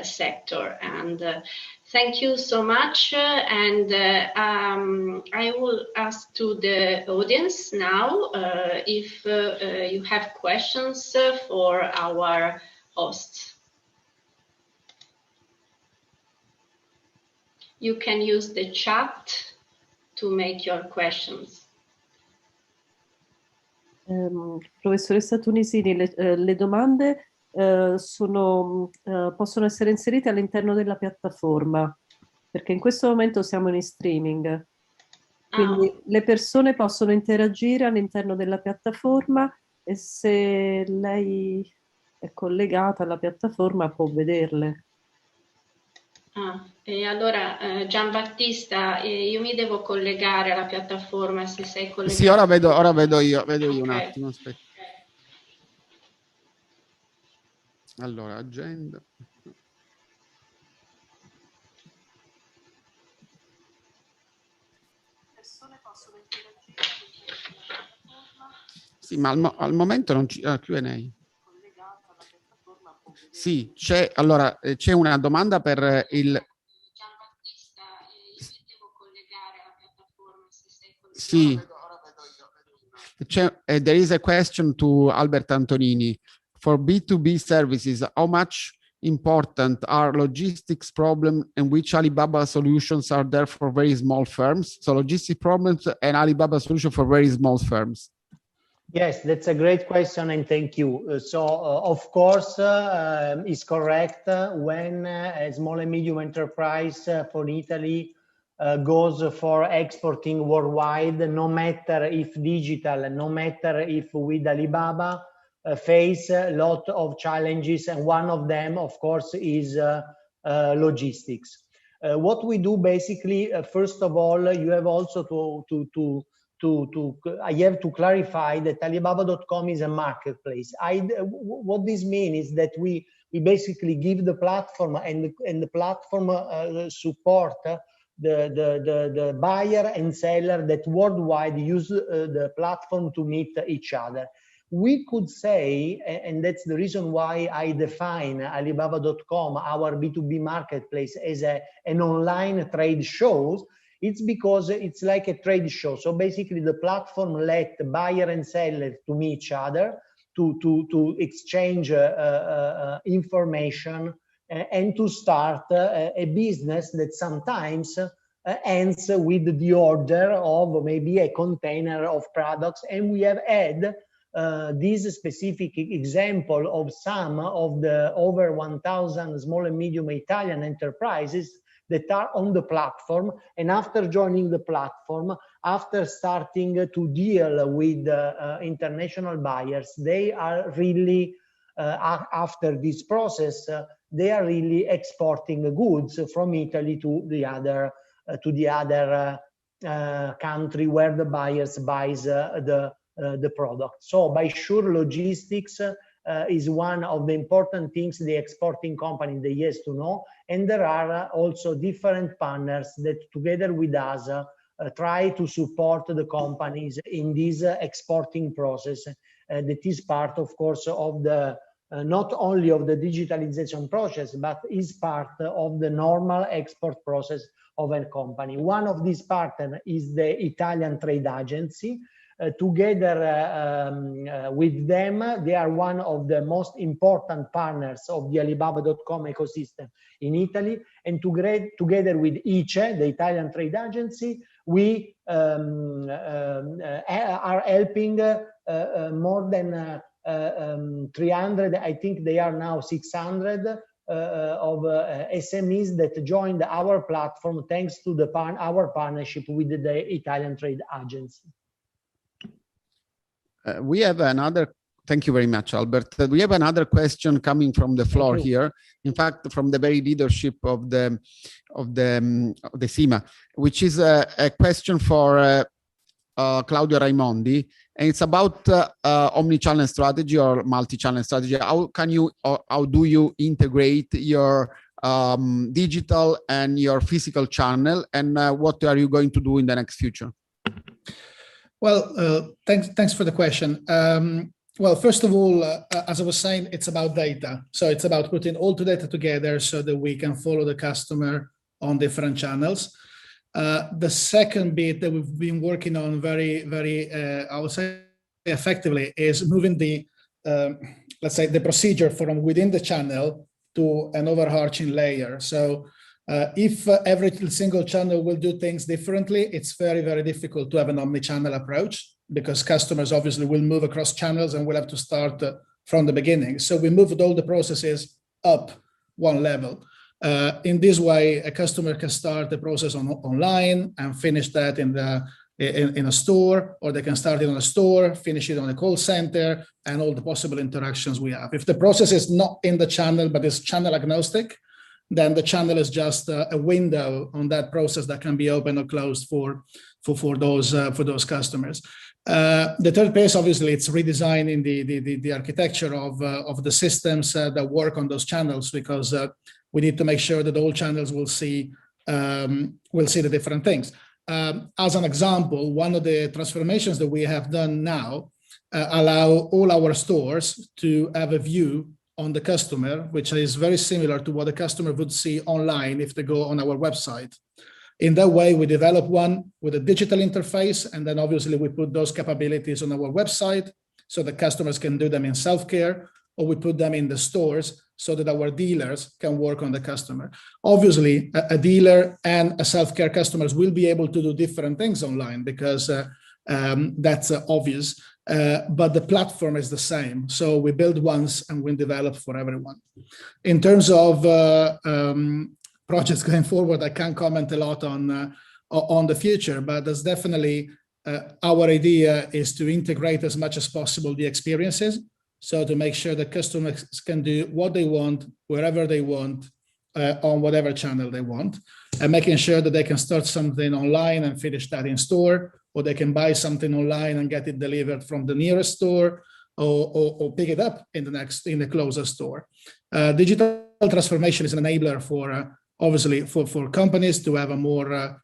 G: sector. And thank you so much. And I will ask to the audience now if you have questions for our hosts. You can use the chat to make your questions.
H: Professoressa Tunisini, le domande possono essere inserite all'interno della piattaforma, perché in questo momento siamo in streaming. Quindi le persone possono interagire all'interno della piattaforma e se lei è collegata alla piattaforma può vederle.
G: E allora Giambattista, io mi devo collegare alla piattaforma se sei collegato.
A: Sì, ora vedo io un attimo, aspetta. Allora, agenda. Sì, ma al momento non ci Q&A. Sì, c'è una domanda per il. Sì. There is a question to Albert Antonini. For B2B services, how much important are logistics problems and which Alibaba solutions are there for very small firms? So logistic problems and Alibaba solution for very small firms.
C: Yes, that's a great question, and thank you. Of course, it's correct when a small and medium enterprise for Italy goes for exporting worldwide, no matter if digital, no matter if with Alibaba, face a lot of challenges, and one of them, of course, is logistics. What we do basically, first of all, you have also I have to clarify that Alibaba.com is a marketplace. What this means is that we basically give the platform and the platform support the buyer and seller that worldwide use the platform to meet each other. We could say, and that's the reason why I define Alibaba.com, our B2B marketplace, as an online trade show. It's because it's like a trade show. So basically the platform let buyer and seller to meet each other, to exchange information and to start a business that sometimes ends with the order of maybe a container of products. And we have had this specific example of some of the over 1,000 small and medium Italian enterprises that are on the platform, and after joining the platform, after starting to deal with international buyers, they are really, after this process, they are really exporting goods from Italy to the other country where the buyers buys the product. So by sure, logistics is one of the important things the exporting company they has to know, and there are also different partners that together with us try to support the companies in this exporting process that is part, of course, of the not only of the digitalization process, but is part of the normal export process of a company. One of these partners is the Italian trade agency. Together with them, they are one of the most important partners of the Alibaba.com ecosystem in Italy. And together with ICE, the Italian trade agency, we are helping more than 300, I think they are now 600 of SMEs that joined our platform thanks to our partnership with the Italian trade agency.
A: We have another. Thank you very much, Albert. We have another question coming from the floor here. In fact, from the very leadership of the SIMA, which is a question for Claudio Raimondi, and it's about omni-channel strategy or multi-channel strategy. How can you, or how do you integrate your digital and your physical channel, and what are you going to do in the next future?
E: Well, thanks for the question. Well, first of all, as I was saying, it's about data. So it's about putting all the data together so that we can follow the customer on different channels. The second bit that we've been working on very, I would say effectively, is moving the, let's say, the procedure from within the channel to an overarching layer. So if every single channel will do things differently, it's very, very difficult to have an omni-channel approach, because customers obviously will move across channels and will have to start from the beginning. So we moved all the processes up one level. In this way, a customer can start the process online and finish that in a store, or they can start it on a store, finish it on a call center, and all the possible interactions we have. If the process is not in the channel, but is channel agnostic, then the channel is just a window on that process that can be open or closed for those customers. The third piece, obviously, it's redesigning the architecture of the systems that work on those channels, because we need to make sure that all channels will see the different things. As an example, one of the transformations that we have done now allow all our stores to have a view on the customer, which is very similar to what the customer would see online if they go on our website. In that way, we develop one with a digital interface, and then obviously we put those capabilities on our website so the customers can do them in self-care, or we put them in the stores so that our dealers can work on the customer. Obviously, a dealer and a self-care customers will be able to do different things online, because that's obvious, but the platform is the same. So we build once and we develop for everyone. In terms of projects going forward, I can't comment a lot on the future, but there's definitely our idea is to integrate as much as possible the experiences, so to make sure that customers can do what they want, wherever they want, on whatever channel they want, and making sure that they can start something online and finish that in store, or they can buy something online and get it delivered from the nearest store, or pick it up in the closest store. Digital transformation is an enabler for obviously for companies to have a more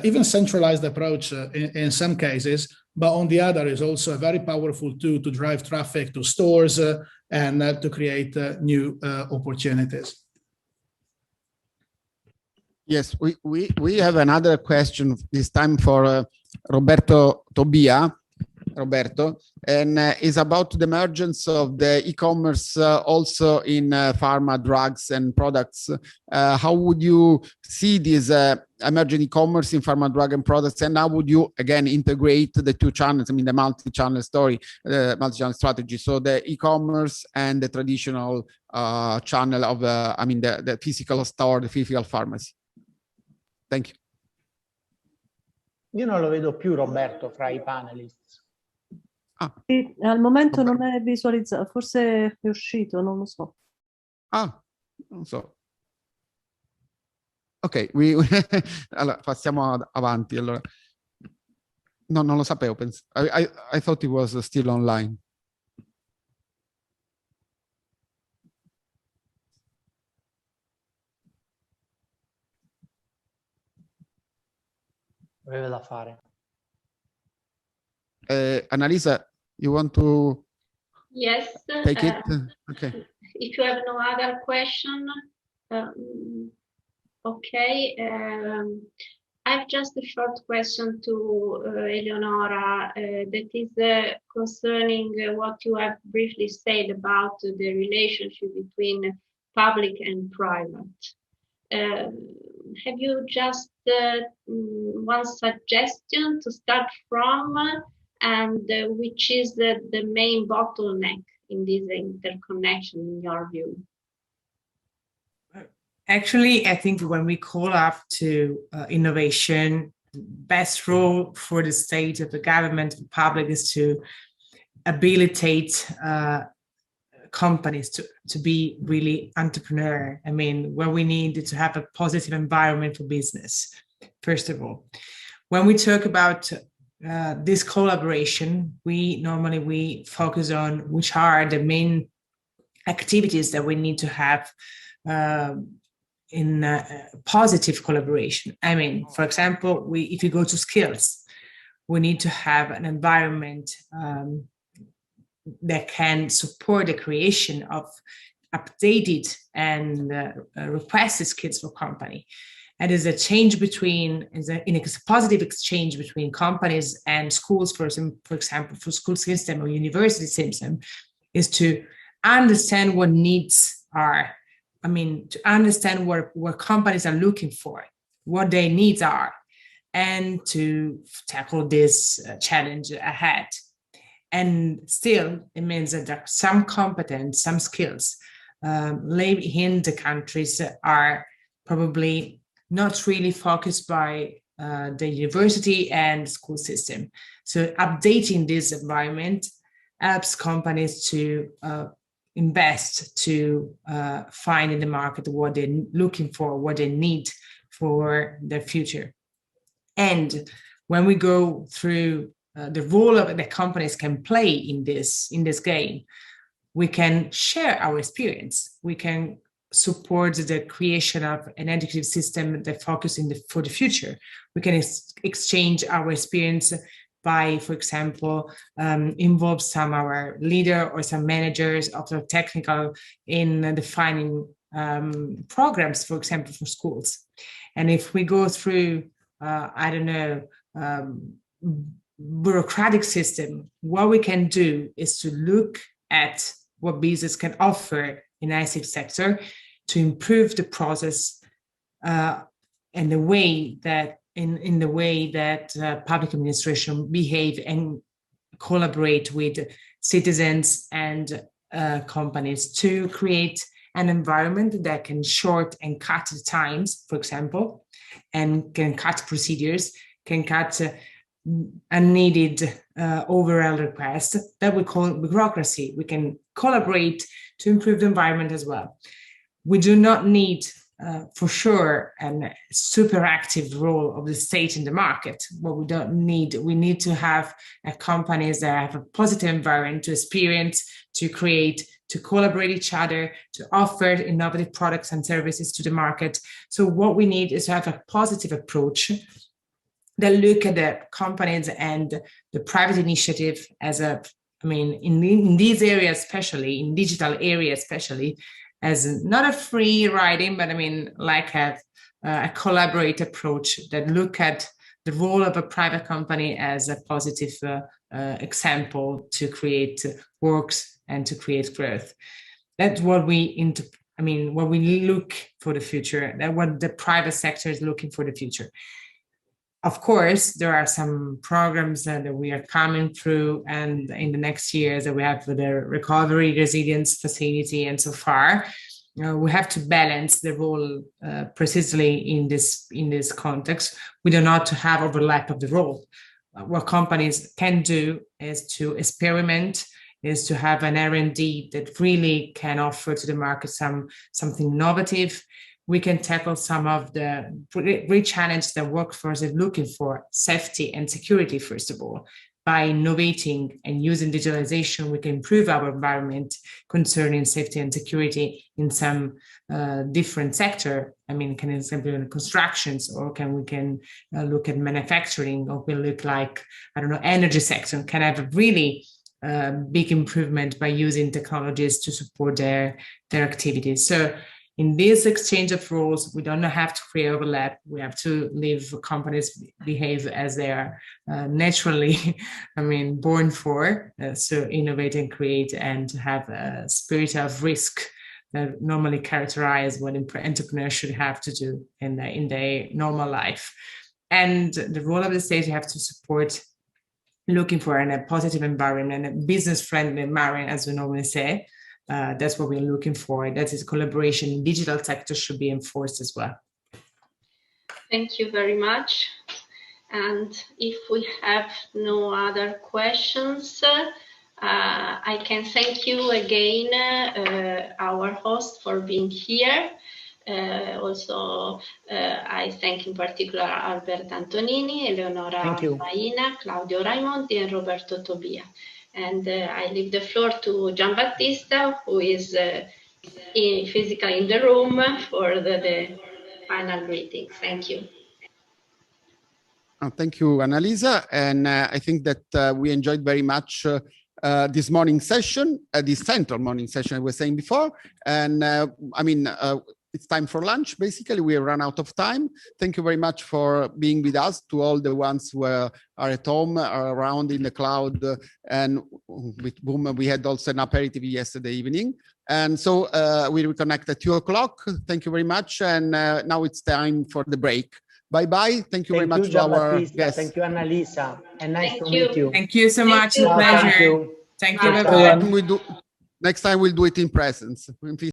E: even centralized approach in some cases, but on the other is also a very powerful tool to drive traffic to stores and to create new opportunities.
A: Yes, we have another question this time for Roberto Tobia. Roberto, and is about the emergence of the e-commerce also in pharma, drugs and products. How would you see this emerging e-commerce in pharma, drug and products, and how would you again integrate the two channels? I mean, the multi-channel story, multi-channel strategy. So the e-commerce and the traditional channel of I mean the physical store, the physical pharmacy. Thank you.
C: Io non lo vedo più Roberto fra I panelists.
H: Ah. Sì, al momento non è visualizzato, forse è uscito, non lo so.
A: Ah, non so. Ok, allora passiamo avanti. Allora. No, non lo sapevo. I thought it was still online.
C: Aveva da fare.
A: Annalisa, you want to take it? Okay.
G: If you have no other question, okay. I have just a short question to Eleonora that is concerning what you have briefly said about the relationship between public and private. Have you just one suggestion to start from, and which is the main bottleneck in this interconnection in your view?
D: Actually, I think when we call up to innovation, the best role for the state, of the government, the public is to habilitate companies to be really entrepreneur. I mean, where we need to have a positive environment for business, first of all. When we talk about this collaboration, we normally focus on which are the main activities that we need to have in positive collaboration. I mean, for example, if you go to skills, we need to have an environment that can support the creation of updated and requested skills for company. And there's a change between, it's a positive exchange between companies and schools, for example, for school system or university system, is to understand what needs are. I mean, to understand what companies are looking for, what their needs are, and to tackle this challenge ahead. And still, it means that there are some competence, some skills in the countries are probably not really focused by the university and school system. So updating this environment helps companies to invest, to find in the market what they're looking for, what they need for their future. And when we go through the role of the companies can play in this game, we can share our experience. We can support the creation of an educative system that focuses for the future. We can exchange our experience by, for example, involve some of our leader or some managers of the technical in defining programs, for example, for schools. And if we go through, I don't know, bureaucratic system, what we can do is to look at what business can offer in the ICT sector to improve the process and the way that in the way that public administration behave and collaborate with citizens and companies to create an environment that can short and cut the times, for example, and can cut procedures, can cut unneeded overall requests that we call bureaucracy. We can collaborate to improve the environment as well. We do not need, for sure, a super active role of the state in the market. What we don't need, we need to have companies that have a positive environment to experience, to create, to collaborate each other, to offer innovative products and services to the market. So what we need is to have a positive approach that look at the companies and the private initiative as a, I mean, in these areas, especially in digital areas, especially as not a free riding, but I mean, like a collaborate approach that look at the role of a private company as a positive example to create works and to create growth. That's what we what we look for the future. That's what the private sector is looking for the future. Of course, there are some programs that we are coming through, and in the next years that we have the recovery resilience facility, and so far, we have to balance the role precisely in this context. We do not have overlap of the role. What companies can do is to experiment, is to have an R&D that really can offer to the market something innovative. We can tackle some of the great challenges that workforce is looking for, safety and security, first of all. By innovating and using digitalization, we can improve our environment concerning safety and security in some different sector. I mean, can it simply be constructions, or we can look at manufacturing, or we look like, I don't know, energy sector can have a really big improvement by using technologies to support their activities. So in this exchange of roles, we don't have to create overlap. We have to leave companies behave as they are naturally, born for. So innovate and create, and to have a spirit of risk that normally characterize what entrepreneurs should have to do in their normal life. And the role of the state, you have to support looking for a positive environment, a business-friendly environment, as we normally say. That's what we're looking for. That is collaboration in digital sector should be enforced as well.
G: Thank you very much. And if we have no other questions, I can thank you again, our host, for being here. Also, I thank in particular Alberto Antonini, Eleonora Faina, Claudio Raimondi, and Roberto Tobia. And I leave the floor to Giambattista, who is physically in the room, for the final greetings. Thank you.
A: Thank you, Annalisa. And I think that we enjoyed very much this morning session, this central morning session I was saying before. And it's time for lunch. Basically, we run out of time. Thank you very much for being with us, to all the ones who are at home, are around in the cloud, and with whom we had also an aperitif yesterday evening. And so we reconnect at 2 o'clock. Thank you very much. And now it's time for the break. Bye-bye. Thank you very much to our guests.
C: Thank you, Annalisa. And nice to meet you.
D: Thank you so much. It's a pleasure. Thank you.
A: Next time we'll do it in presence.